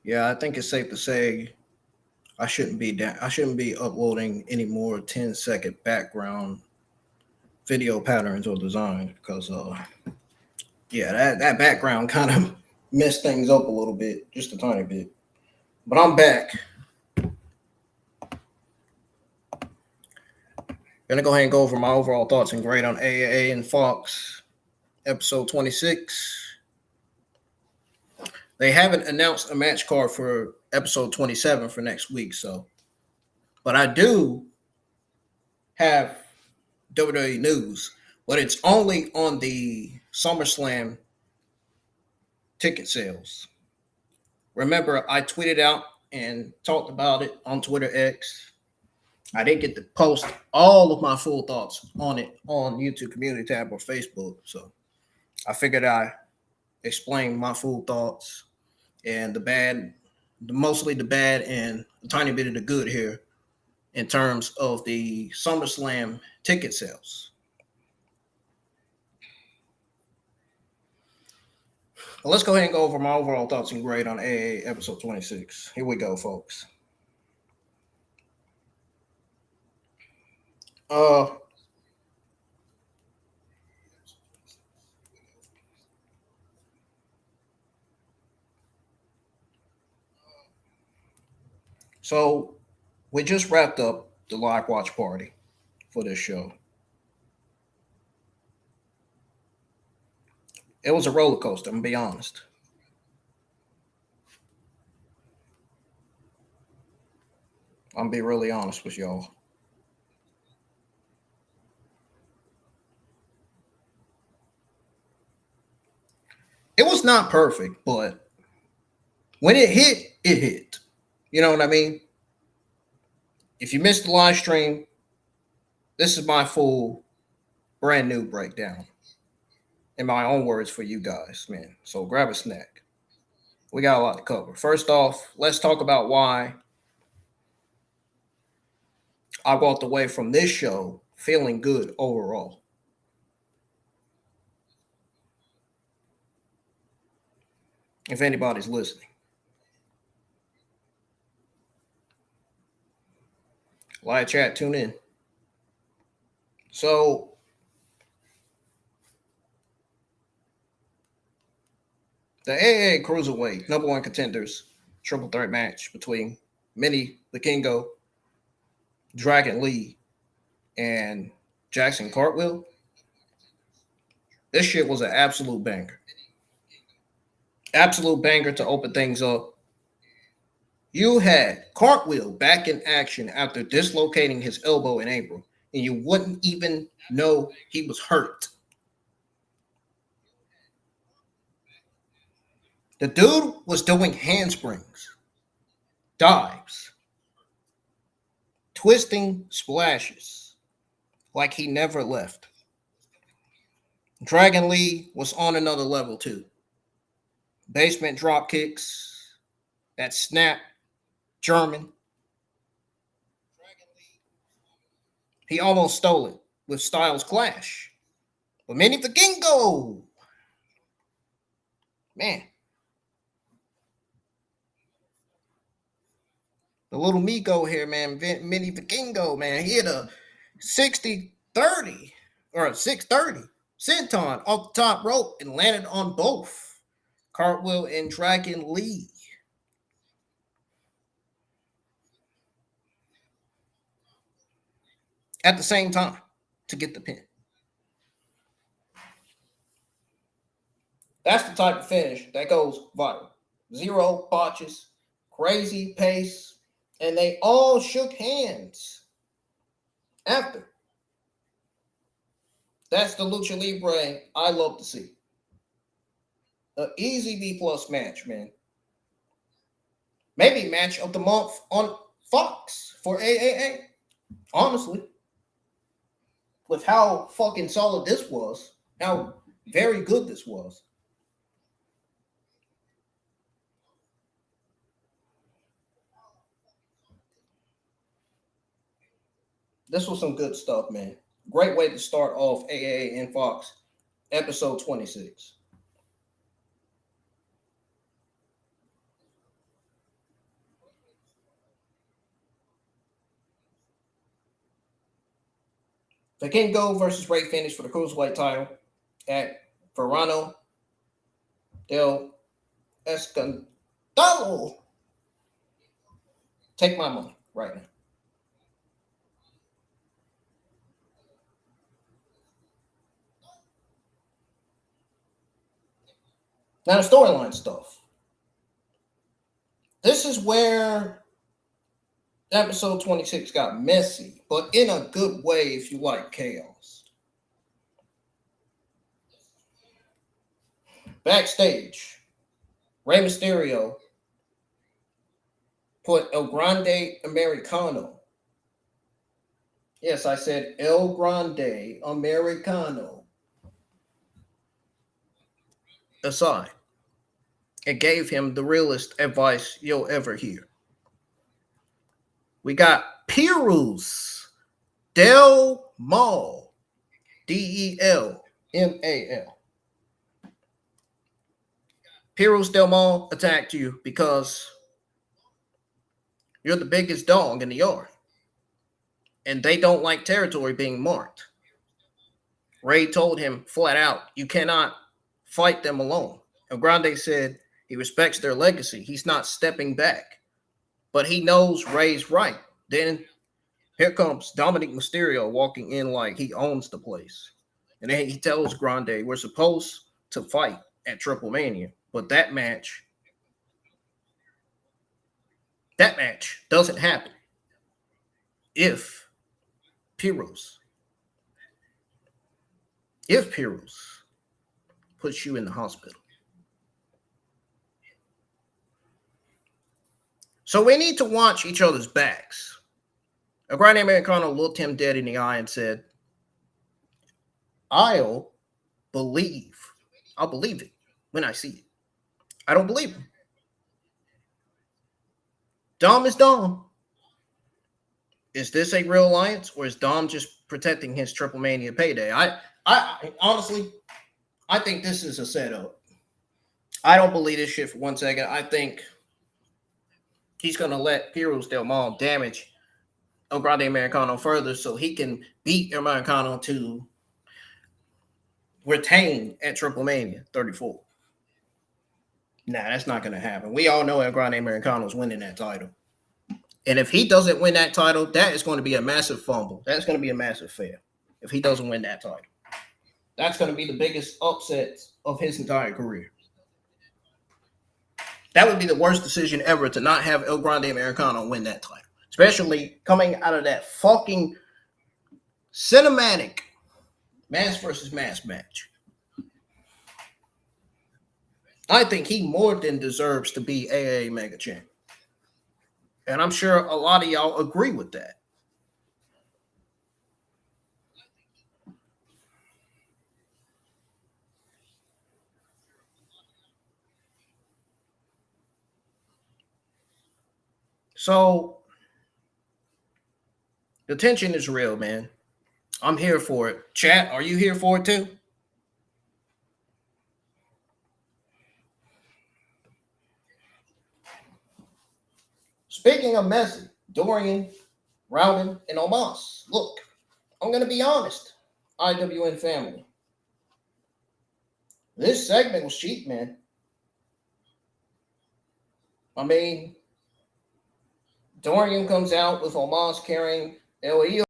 Yeah, I think it's safe to say I shouldn't be uploading any more 10-second background video patterns or design because yeah, that background kind of messed things up a little bit, just a tiny bit. But I'm back. Gonna go ahead and go over my overall thoughts and grade on AAAEnFox episode 26. They haven't announced a match card for episode 27 for next week, but I do have WWE news, but it's only on the SummerSlam ticket sales. Remember, I tweeted out and talked about it on Twitter X. I didn't get to post all of my full thoughts on it on YouTube community tab or Facebook, so I figured I explain my full thoughts and mostly the bad and a tiny bit of the good here in terms of the SummerSlam ticket sales. Well, let's go ahead and go over my overall thoughts and grade on AA episode 26. Here we go, folks. So we just wrapped up the live watch party for this show. It was a roller coaster, I'm gonna be honest. I'm gonna be really honest with y'all. It was not perfect, but when it hit, it hit. You know what I mean? If you missed the live stream, this is my full brand new breakdown in my own words for you guys, man. So grab a snack. We got a lot to cover. First off, let's talk about why I walked away from this show feeling good overall. If anybody's listening. Live chat, tune in. So, the AAA Cruiserweight number one contenders triple threat match between Mini Vikingo, Dragon Lee, and Jackson Cartwheel. This shit was an absolute banger. Absolute banger to open things up. You had Cartwheel back in action after dislocating his elbow in April, and you wouldn't even know he was hurt. The dude was doing handsprings, dives, twisting splashes like he never left. Dragon Lee was on another level too. Basement drop kicks, that snap German. He almost stole it with Styles Clash. But Mini Vikingo, man. The little Migo here, man, Mini Vikingo, man. He had a 60-30 or a 630 senton off the top rope and landed on both Cartwheel and Dragon Lee. At the same time to get the pin. That's the type of finish that goes viral. Zero botches, crazy pace, and they all shook hands after. That's the Lucha Libre I love to see. An easy B+ match, man. Maybe match of the month on Fox for AAA. Honestly. With how fucking solid this was, how very good this was. This was some good stuff, man. Great way to start off AAAEnFox episode 26. Vikingo versus Ray finish for the Cruiserweight title at Verano del Escandalo. Take my money right now. Now, the storyline stuff. This is where episode 26 got messy, but in a good way if you like chaos. Backstage, Rey Mysterio put El Grande Americano. Yes, I said El Grande Americano aside and gave him the realest advice you'll ever hear. We got Perros del Mal, Delmal. Perros del Mal attacked you because you're the biggest dog in the yard. And they don't like territory being marked. Ray told him flat out, you cannot fight them alone. And Grande said he respects their legacy. He's not stepping back. But he knows Ray's right. Then here comes Dominik Mysterio walking in like he owns the place. And then he tells Grande, we're supposed to fight at Triple Mania. But that match doesn't happen if Perros puts you in the hospital. So we need to watch each other's backs. A Grande Americano looked him dead in the eye and said, I'll believe it when I see it. I don't believe him. Dom is Dom. Is this a real alliance, or is Dom just protecting his Triple Mania payday? I honestly, I think this is a setup. I don't believe this shit for 1 second. I think he's going to let Perros del Mal damage El Grande Americano further so he can beat Americano to retain at Triple Mania 34. Nah, that's not going to happen. We all know El Grande Americano is winning that title. And if he doesn't win that title, that is going to be a massive fumble. That's going to be a massive fail if he doesn't win that title. That's going to be the biggest upset of his entire career. That would be the worst decision ever to not have El Grande Americano win that title, especially coming out of that fucking cinematic mass versus mass match. I think he more than deserves to be AAA Mega Champion. And I'm sure a lot of y'all agree with that. So the tension is real, man. I'm here for it. Chat, are you here for it too? Speaking of messy, Dorian, Roldan, and Omos. Look, I'm going to be honest, IWN family. This segment was cheap, man. I mean, Dorian comes out with Omos carrying El Hijo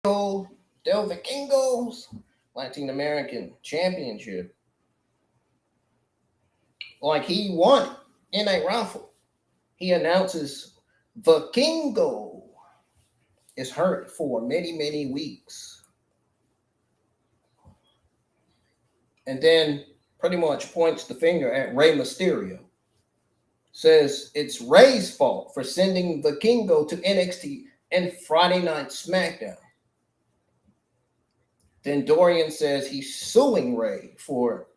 del Vikingo's Latin American Championship. Like he won in a raffle. He announces Vikingo is hurt for many, many weeks. And then pretty much points the finger at Rey Mysterio. Says it's Rey's fault for sending Vikingo to NXT and Friday Night SmackDown. Then Dorian says he's suing Rey for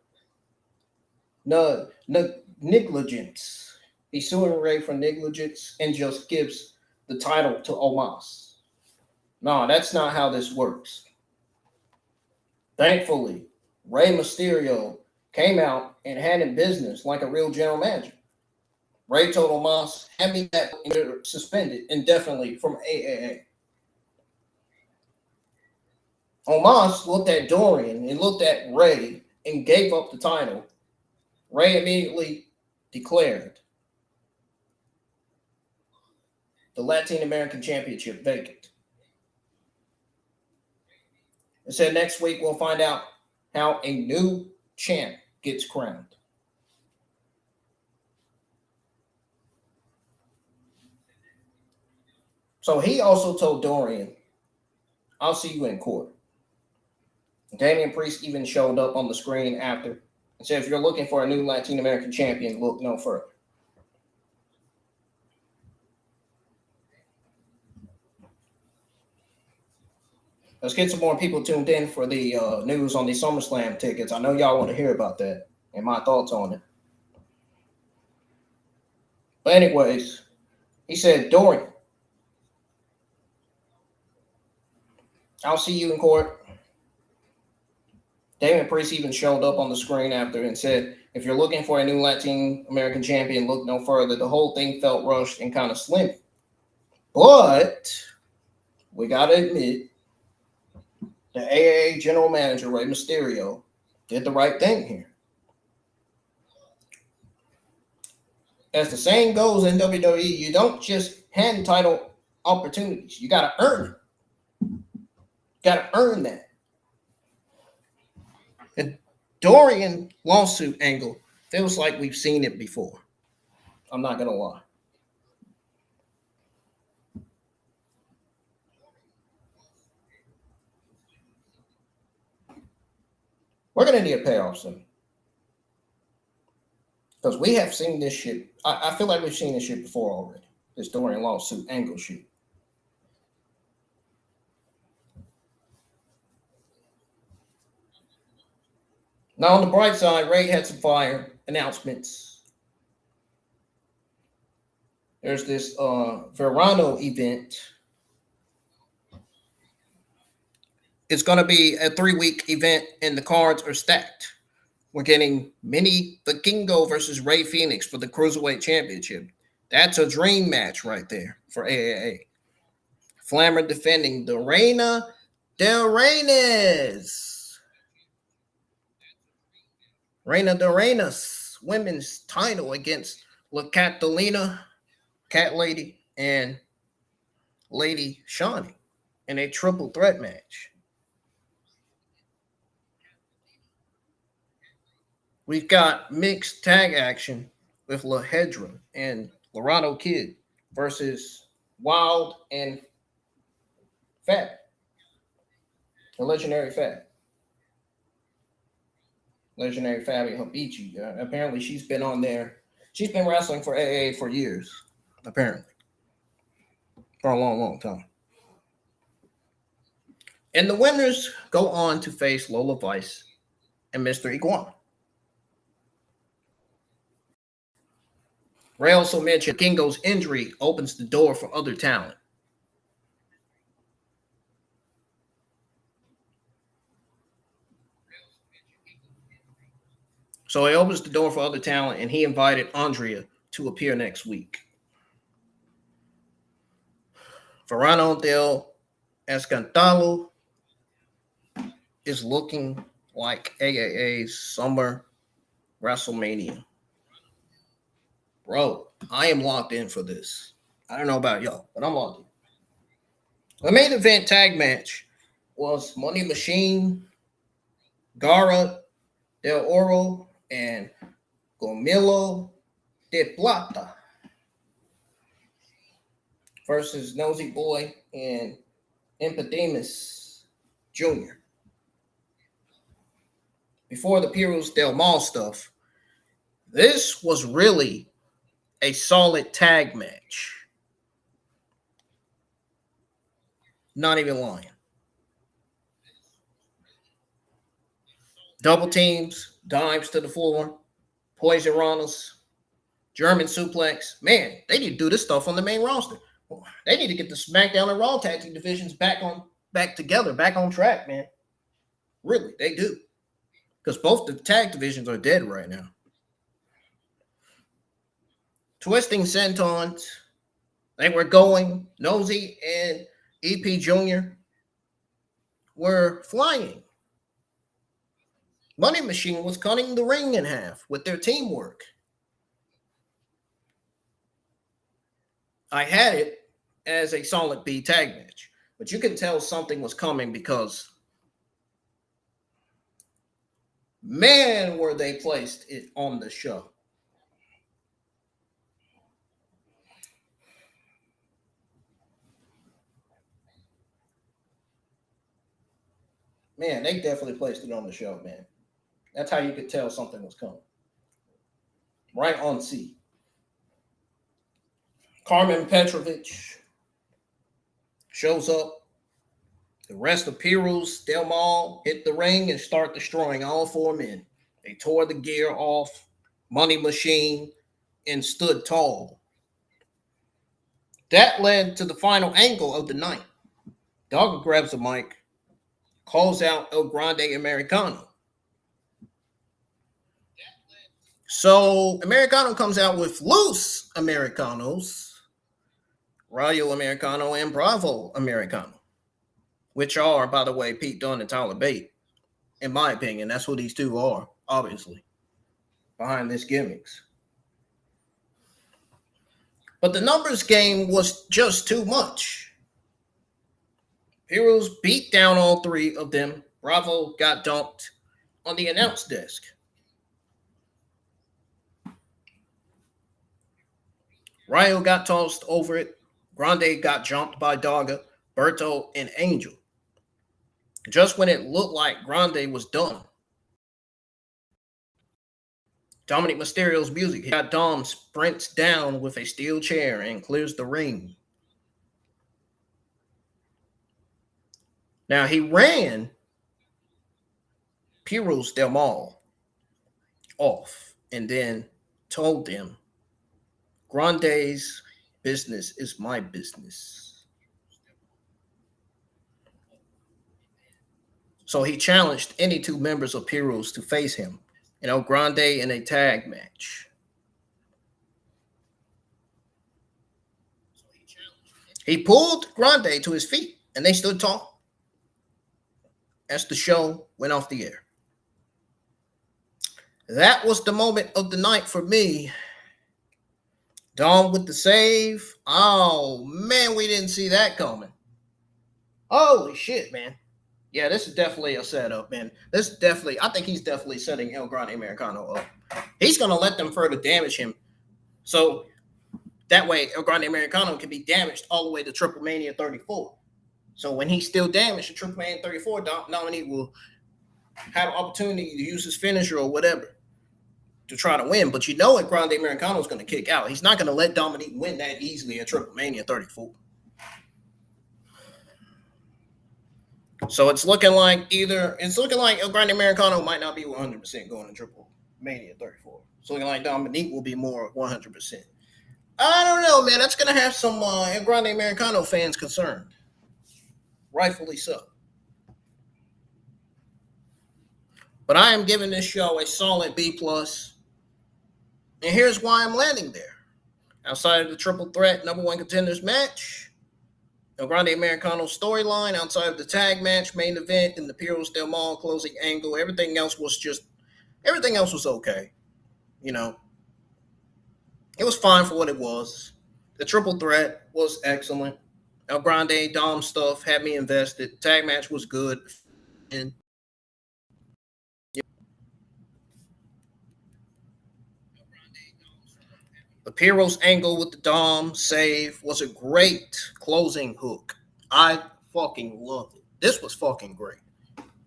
negligence. He's suing Rey for negligence and just gives the title to Omos. No, that's not how this works. Thankfully, Rey Mysterio came out and handled business like a real general manager. Rey told Omos, have me back suspended indefinitely from AAA. Omos looked at Dorian and looked at Ray and gave up the title. Ray immediately declared the Latin American Championship vacant. It said next week we'll find out how a new champ gets crowned. So he also told Dorian, I'll see you in court. Damian Priest even showed up on the screen after and said, if you're looking for a new Latin American champion, look no further. Let's get some more people tuned in for the news on the SummerSlam tickets. I know y'all want to hear about that and my thoughts on it. But anyways, he said, Dorian, I'll see you in court. Damian Priest even showed up on the screen after and said, if you're looking for a new Latin American champion, look no further. The whole thing felt rushed and kind of slim. But we got to admit, the AAA general manager, Rey Mysterio, did the right thing here. As the saying goes in WWE, you don't just hand title opportunities. You got to earn it. You got to earn that. The Dorian lawsuit angle feels like we've seen it before. I'm not going to lie. We're going to need a payoff soon. Because we have seen this shit. I feel like we've seen this shit before already. This Dorian lawsuit angle shit. Now, on the bright side, Ray had some fire announcements. There's this Verano event. It's going to be a 3-week event, and the cards are stacked. We're getting Mini Vikingo versus Rey Fenix for the Cruiserweight Championship. That's a dream match right there for AAA. Flammer defending the Reina del Reyes. Reina del Reyes women's title against La Catalina, Cat Lady, and Lady Shawnee in a triple threat match. We've got mixed tag action with La Hedra and Laredo Kid versus Wild and Fat. The legendary Fat. Legendary Fabi Habichi. Apparently she's been on there. She's been wrestling for AA for years, apparently. For a long, long time. And the winners go on to face Lola Vice and Mr. Iguana. Ray also mentioned Kingo's injury opens the door for other talent. So it opens the door for other talent, and he invited Andrea to appear next week. Verano del Escantalo is looking like AAA's summer WrestleMania. Bro, I am locked in for this. I don't know about y'all, but I'm locked in. The main event tag match was Money Machine, Garra del Oro, and Colmillo de Plata versus Nosy Boy and Epydemius Jr. Before the Perros del Mal stuff, this was really a solid tag match. Not even lying. Double teams, dives to the floor, poison ranas, German suplex. Man, they need to do this stuff on the main roster. They need to get the SmackDown and Raw tag team divisions back together, back on track, man. Really, they do. Because both the tag divisions are dead right now. Twisting sentons. They were going. Nosy and EP Jr. were flying. Money Machine was cutting the ring in half with their teamwork. I had it as a solid B tag match, but you can tell something was coming because, man, were they placed on the show. Man, they definitely placed it on the show, man. That's how you could tell something was coming. Right on C. Carmen Petrovich shows up. The rest of Perros del Mal hit the ring and start destroying all four men. They tore the gear off Money Machine and stood tall. That led to the final angle of the night. Dogger grabs the mic, calls out El Grande Americano. So Americano comes out with Los Americanos, Rayo Americano, and Bravo Americano, which are, by the way, Pete Dunne and Tyler Bate. In my opinion, that's who these two are, obviously, behind this gimmicks. But the numbers game was just too much. Heroes beat down all three of them. Bravo got dumped on the announce desk. Rayo got tossed over it. Grande got jumped by Dogger, Berto, and Angel. Just when it looked like Grande was done, Dominik Mysterio's music. He got Dom sprints down with a steel chair and clears the ring. Now he ran Perros del Mal off and then told them, Grande's business is my business. So he challenged any two members of Perros to face him, El Grande in a tag match. He pulled Grande to his feet and they stood tall as the show went off the air. That was the moment of the night for me. Dom with the save. Oh, man, we didn't see that coming. Holy shit, man. Yeah, this is definitely a setup, man. I think he's definitely setting El Grande Americano up. He's going to let them further damage him. So that way, El Grande Americano can be damaged all the way to Triple Mania 34. So when he's still damaged to Triple Mania 34, Dominik will have an opportunity to use his finisher or whatever to try to win. But you know El Grande Americano is going to kick out. He's not going to let Dominik win that easily at Triple Mania 34. So it's looking like El Grande Americano might not be 100% going to Triple Mania 34. It's looking like Dominik will be more 100%. I don't know, man. That's going to have some El Grande Americano fans concerned. Rightfully so. But I am giving this show a solid B+. And here's why I'm landing there. Outside of the triple threat number one contenders match, El Grande Americano storyline, outside of the tag match, main event, and the Perros del Mal closing angle, everything else was okay. You know, it was fine for what it was. The triple threat was excellent. El Grande Dom stuff had me invested. Tag match was good. And the Perros angle with the Dom save was a great closing hook. I fucking loved it. This was fucking great.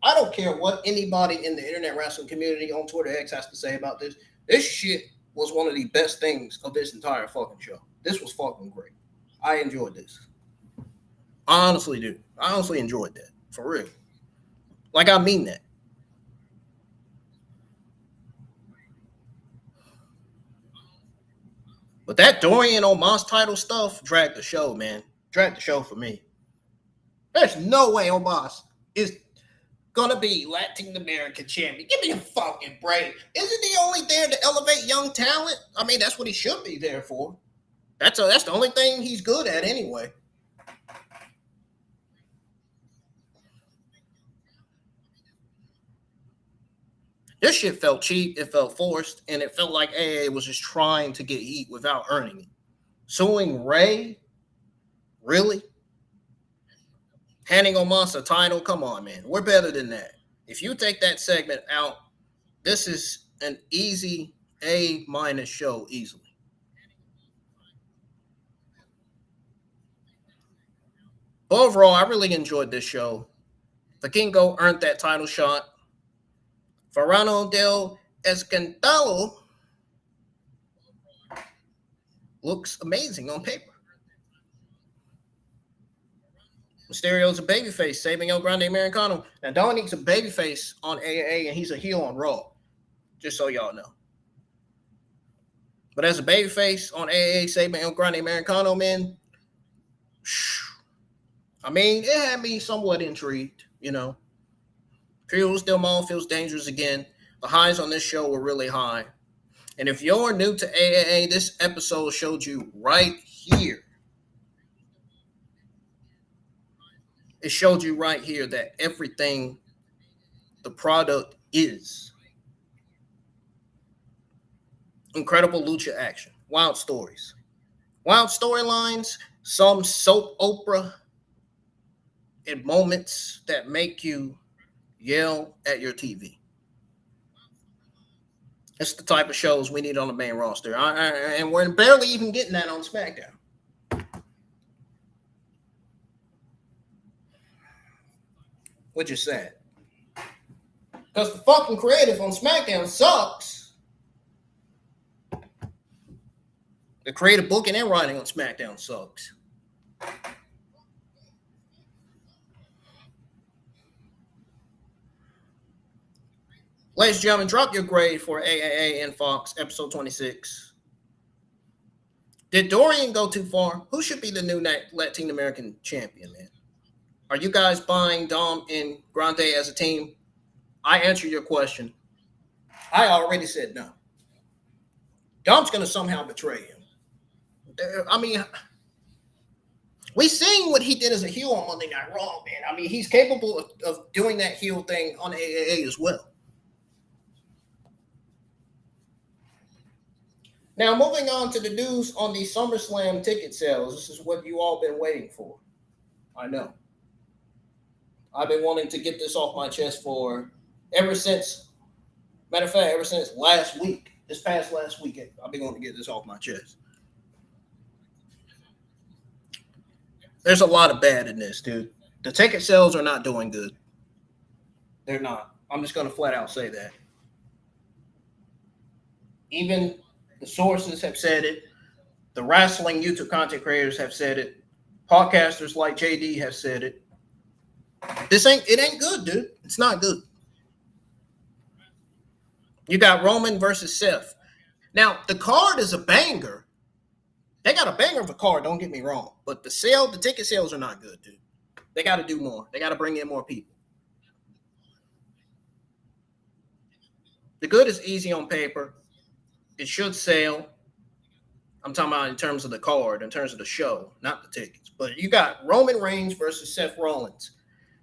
I don't care what anybody in the internet wrestling community on Twitter X has to say about this. This shit was one of the best things of this entire fucking show. This was fucking great. I enjoyed this. I honestly do. I honestly enjoyed that. For real. Like, I mean that. But that Dorian Omos title stuff dragged the show, man. Dragged the show for me. There's no way Omos is gonna be Latin American champion. Give me a fucking break. Isn't he only there to elevate young talent? I mean, that's what he should be there for. That's the only thing he's good at anyway. This shit felt cheap, it felt forced, and it felt like AA was just trying to get heat without earning it. Suing Ray? Really? Handing Omos a title? Come on, man. We're better than that. If you take that segment out, this is an easy A- show easily. Overall, I really enjoyed this show. Vikingo earned that title shot. Farano del Escantalo looks amazing on paper. Mysterio's a babyface, saving El Grande Americano. Now, Dominik's a babyface on AAA, and he's a heel on Raw. Just so y'all know. But as a babyface on AAA, saving El Grande Americano, man, I mean, it had me somewhat intrigued, you know. Perros del Mal feels dangerous again. The highs on this show were really high. And if you're new to AAA, this episode showed you right here. It showed you right here that everything the product is. Incredible lucha action. Wild stories. Wild storylines. Some soap opera. And moments that make you yell at your TV. It's the type of shows we need on the main roster. And we're barely even getting that on SmackDown. Which is sad. Because the fucking creative on SmackDown sucks. The creative booking and writing on SmackDown sucks. Ladies and gentlemen, drop your grade for AAAEnFox episode 26. Did Dorian go too far? Who should be the new Latin American champion, man? Are you guys buying Dom and Grande as a team? I answered your question. I already said no. Dom's going to somehow betray him. I mean, we seen what he did as a heel on Monday Night Raw, man. I mean, he's capable of doing that heel thing on AAA as well. Now, moving on to the news on the SummerSlam ticket sales. This is what you all been waiting for. I know. I've been wanting to get this off my chest for ever since, matter of fact, ever since last week. This past last week, I've been wanting to get this off my chest. There's a lot of bad in this, dude. The ticket sales are not doing good. They're not. I'm just going to flat out say that. Even the sources have said it. The wrestling YouTube content creators have said it. Podcasters like JD have said it. It ain't good, dude. It's not good. You got Roman versus Seth. Now, the card is a banger. They got a banger of a card, don't get me wrong. But the ticket sales are not good, dude. They got to do more. They got to bring in more people. The good is easy on paper. It should sell. I'm talking about in terms of the card, in terms of the show, not the tickets. But you got Roman Reigns versus Seth Rollins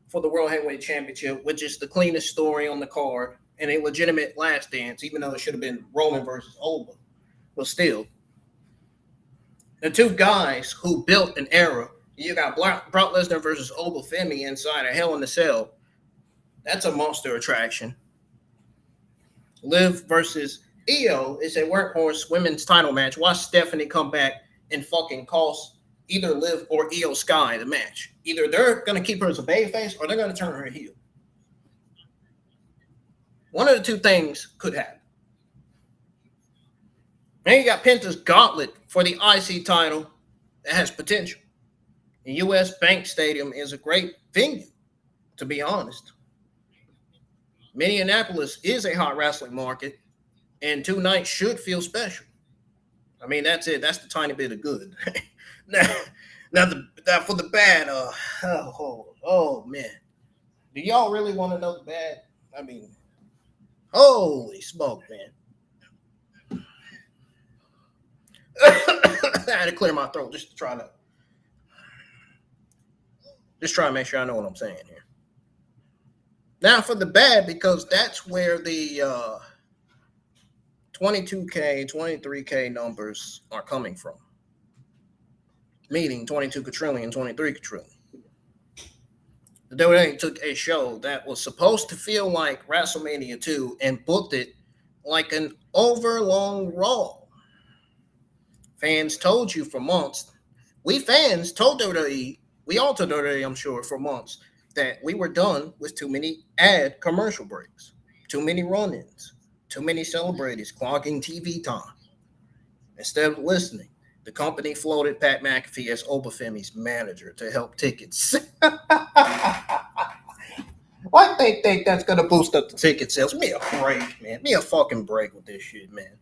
for the World Heavyweight Championship, which is the cleanest story on the card and a legitimate last dance, even though it should have been Roman versus Oba. But still, the two guys who built an era, you got Brock Lesnar versus Oba Femi inside a Hell in a Cell. That's a monster attraction. Liv versus Io is a workhorse women's title match. Watch Stephanie come back and fucking cost either Liv or Io Sky the match. Either they're going to keep her as a babyface or they're going to turn her heel. One of the two things could happen. Then you got Penta's gauntlet for the IC title that has potential. The U.S. Bank Stadium is a great venue, to be honest. Minneapolis is a hot wrestling market, and 2 nights should feel special. I mean, that's it. That's the tiny bit of good. now for the bad, oh, man. Do y'all really want to know the bad? I mean, holy smoke, man. I had to clear my throat just to try to make sure I know what I'm saying here. Now for the bad, because that's where the 22K, 23K numbers are coming from. Meaning 22 quadrillion, 23 quadrillion. The WWE took a show that was supposed to feel like WrestleMania 2 and booked it like an overlong Raw. Fans told you for months. We fans told WWE, we all told WWE, I'm sure, for months, that we were done with too many ad commercial breaks, too many run-ins, too many celebrities clogging TV time. Instead of listening, the company floated Pat McAfee as Obafemi's manager to help tickets. Why they think that's going to boost up the ticket sales? Me a break, man. Me a fucking break with this shit, man.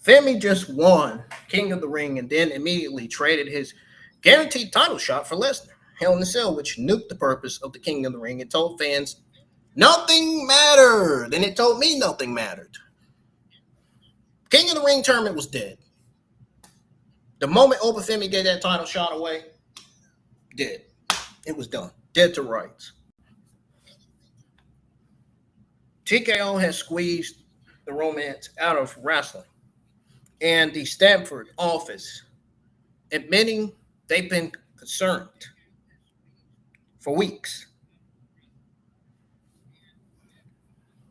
Femi just won King of the Ring and then immediately traded his guaranteed title shot for Lesnar. Hell in a Cell, which nuked the purpose of the King of the Ring and told fans nothing mattered. And it told me nothing mattered. King of the Ring tournament was dead. The moment Obafemi gave that title shot away, dead. It was done. Dead to rights. TKO has squeezed the romance out of wrestling. And the Stamford office admitting they've been concerned for weeks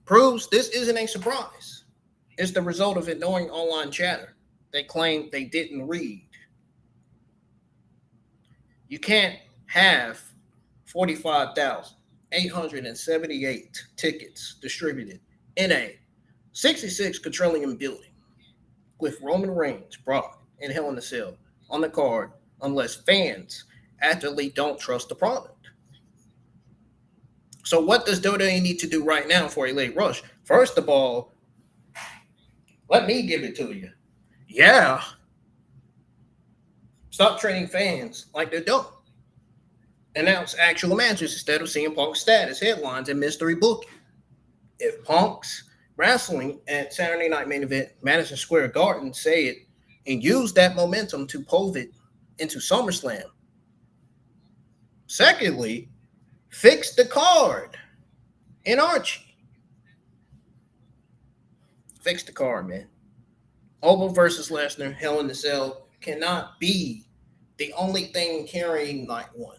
proves this isn't a surprise. It's the result of ignoring online chatter they claim they didn't read. You can't have 45,878 tickets distributed in a 66 quadrillion building with Roman Reigns, Brock, and Hell in a Cell on the card unless fans actively don't trust the product. So what does WWE need to do right now for a late rush? First of all, let me give it to you. Yeah. Stop treating fans like they're dumb. Announce actual matches instead of CM Punk's status, headlines, and mystery booking. If Punk's wrestling at Saturday Night Main Event, Madison Square Garden, say it, and use that momentum to pivot into SummerSlam. Secondly, fix the card in Archie. Fix the card, man. Obo versus Lesnar, Hell in a Cell cannot be the only thing carrying night one.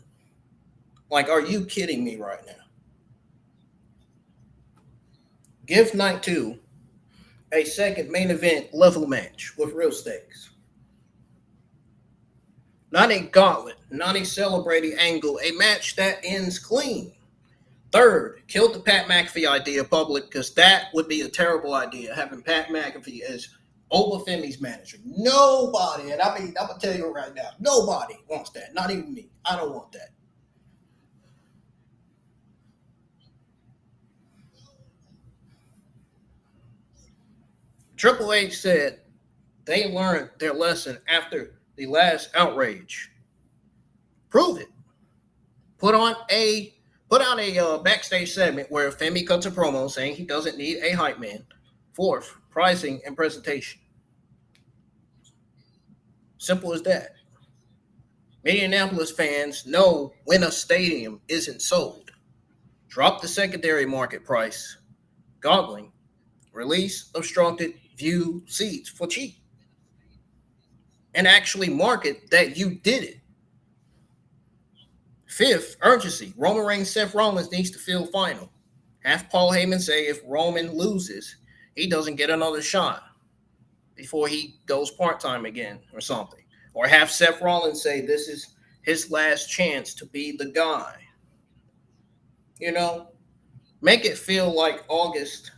Like, are you kidding me right now? Give night two a second main event level match with real stakes. Not a gauntlet, not a celebrating angle, a match that ends clean. Third, kill the Pat McAfee idea public because that would be a terrible idea, having Pat McAfee as Obafemi's manager. Nobody, and I mean, I'm going to tell you right now, nobody wants that. Not even me. I don't want that. Triple H said they learned their lesson after the last outrage. Prove it. Put out a backstage segment where Femi cuts a promo saying he doesn't need a hype man. Fourth, pricing and presentation. Simple as that. Minneapolis fans know when a stadium isn't sold. Drop the secondary market price. Goggling. Release obstructed view seats for cheap. And actually market that you did it. Fifth, urgency. Roman Reigns, Seth Rollins needs to feel final. Have Paul Heyman say if Roman loses, he doesn't get another shot before he goes part-time again or something. Or have Seth Rollins say this is his last chance to be the guy. You know, make it feel like August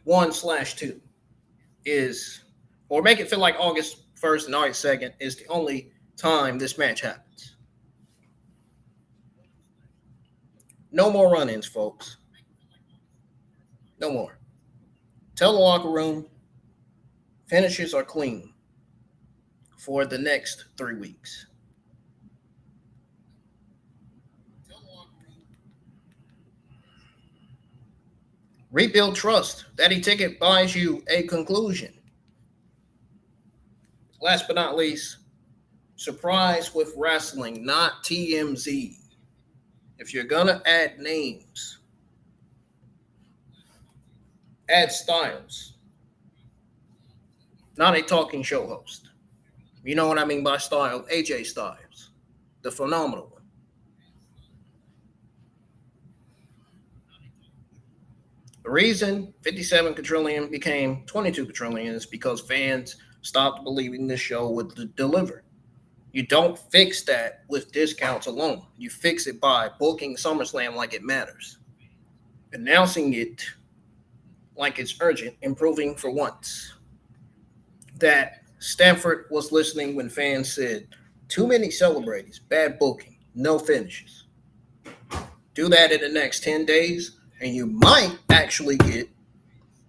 1/2 is, or make it feel like August 1st and August 2nd is the only time this match happens. No more run-ins, folks. No more. Tell the locker room finishes are clean for the next 3 weeks. Rebuild trust. Daddy Ticket buys you a conclusion. Last but not least, surprise with wrestling, not TMZ. If you're going to add names, add Styles, not a talking show host. You know what I mean by Styles? AJ Styles, the phenomenal one. The reason 57 quadrillion became 22 quadrillion is because fans stopped believing this show would deliver. You don't fix that with discounts alone. You fix it by booking SummerSlam like it matters, announcing it like it's urgent, improving for once. That Stanford was listening when fans said, too many celebrities, bad booking, no finishes. Do that in the next 10 days, and you might actually get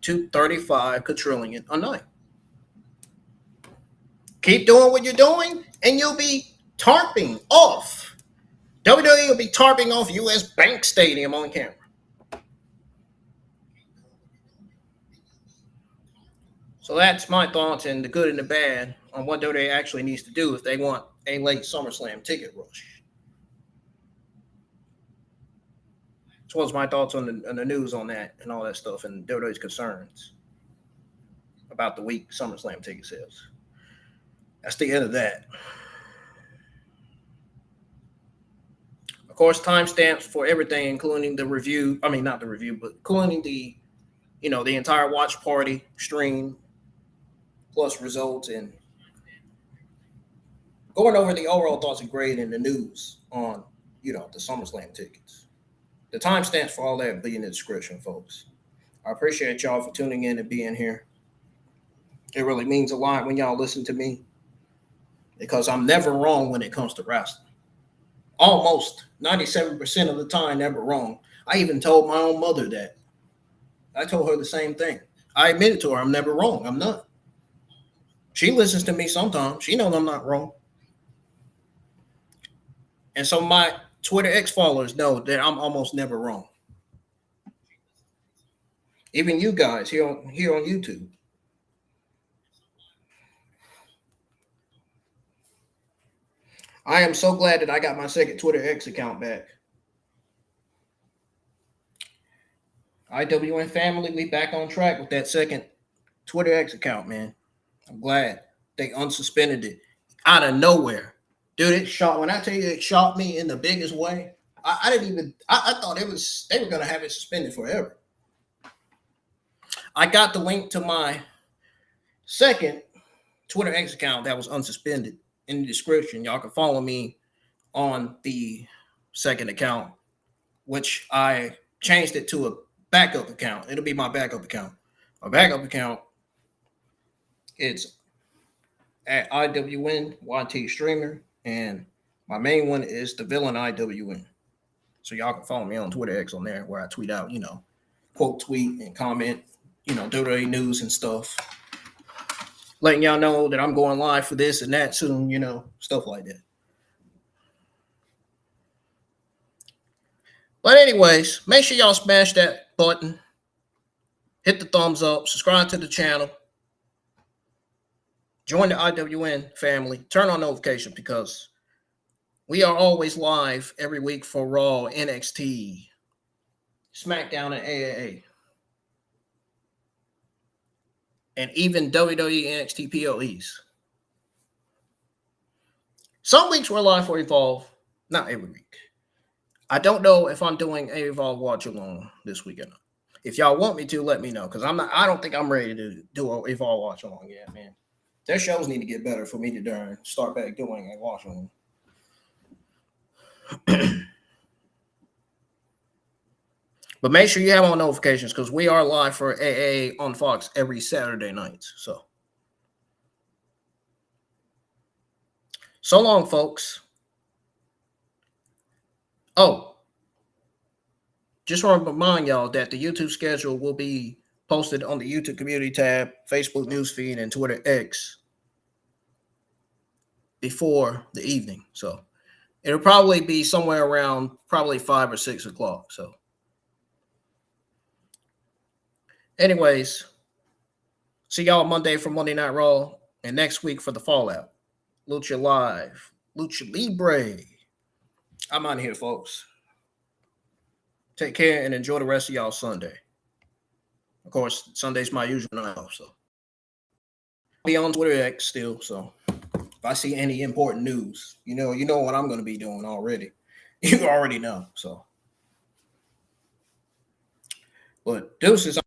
to 35 quadrillion a night. Keep doing what you're doing, and you'll be tarping off. WWE will be tarping off US Bank Stadium on camera. So that's my thoughts and the good and the bad on what WWE actually needs to do if they want a late SummerSlam ticket rush. So what's my thoughts on the news on that and all that stuff and WWE's concerns about the weak SummerSlam ticket sales. That's the end of that. Of course, timestamps for everything, including the review. I mean, not the review, but including the entire watch party stream, plus results and going over the overall thoughts and grade and the news on, the SummerSlam tickets. The timestamps for all that will be in the description, folks. I appreciate y'all for tuning in and being here. It really means a lot when y'all listen to me because I'm never wrong when it comes to wrestling. Almost 97% of the time, never wrong. I even told my own mother that. I told her the same thing. I admitted to her I'm never wrong. I'm not. She listens to me sometimes. She knows I'm not wrong. And so my Twitter X followers know that I'm almost never wrong. Even you guys here on YouTube. I am so glad that I got my second Twitter X account back. IWN family, we back on track with that second Twitter X account, man. I'm glad they unsuspended it out of nowhere. Dude, it shocked. When I tell you it shocked me in the biggest way, I thought they were going to have it suspended forever. I got the link to my second Twitter X account that was unsuspended in the description. Y'all can follow me on the second account, which I changed it to a backup account. It'll be my backup account. My backup account, it's at IWN YT Streamer, and my main one is the Villain IWN. So y'all can follow me on Twitter X on there where I tweet out, quote tweet and comment, WWE news and stuff. Letting y'all know that I'm going live for this and that soon, stuff like that. But anyways, make sure y'all smash that button. Hit the thumbs up. Subscribe to the channel. Join the IWN family. Turn on notifications because we are always live every week for Raw, NXT, SmackDown, and AAA. And even WWE NXT PLEs. Some weeks we're live for Evolve, not every week. I don't know if I'm doing a Evolve watch along this weekend. If y'all want me to, let me know because I don't think I'm ready to do a Evolve watch along yet, man. Their shows need to get better for me to start back doing a watch along. But make sure you have on notifications because we are live for AA on Fox every Saturday nights. So long, folks. Oh, just want to remind y'all that the YouTube schedule will be posted on the YouTube community tab, Facebook newsfeed, and Twitter X before the evening. So it'll probably be somewhere around probably 5 or 6 o'clock. So anyways, see y'all Monday for Monday Night Raw and next week for the Fallout. Lucha Live, Lucha Libre. I'm out of here, folks. Take care and enjoy the rest of y'all Sunday. Of course, Sunday's my usual night off, so I'll be on Twitter X still. So if I see any important news, you know what I'm going to be doing already. You already know. So, but deuces.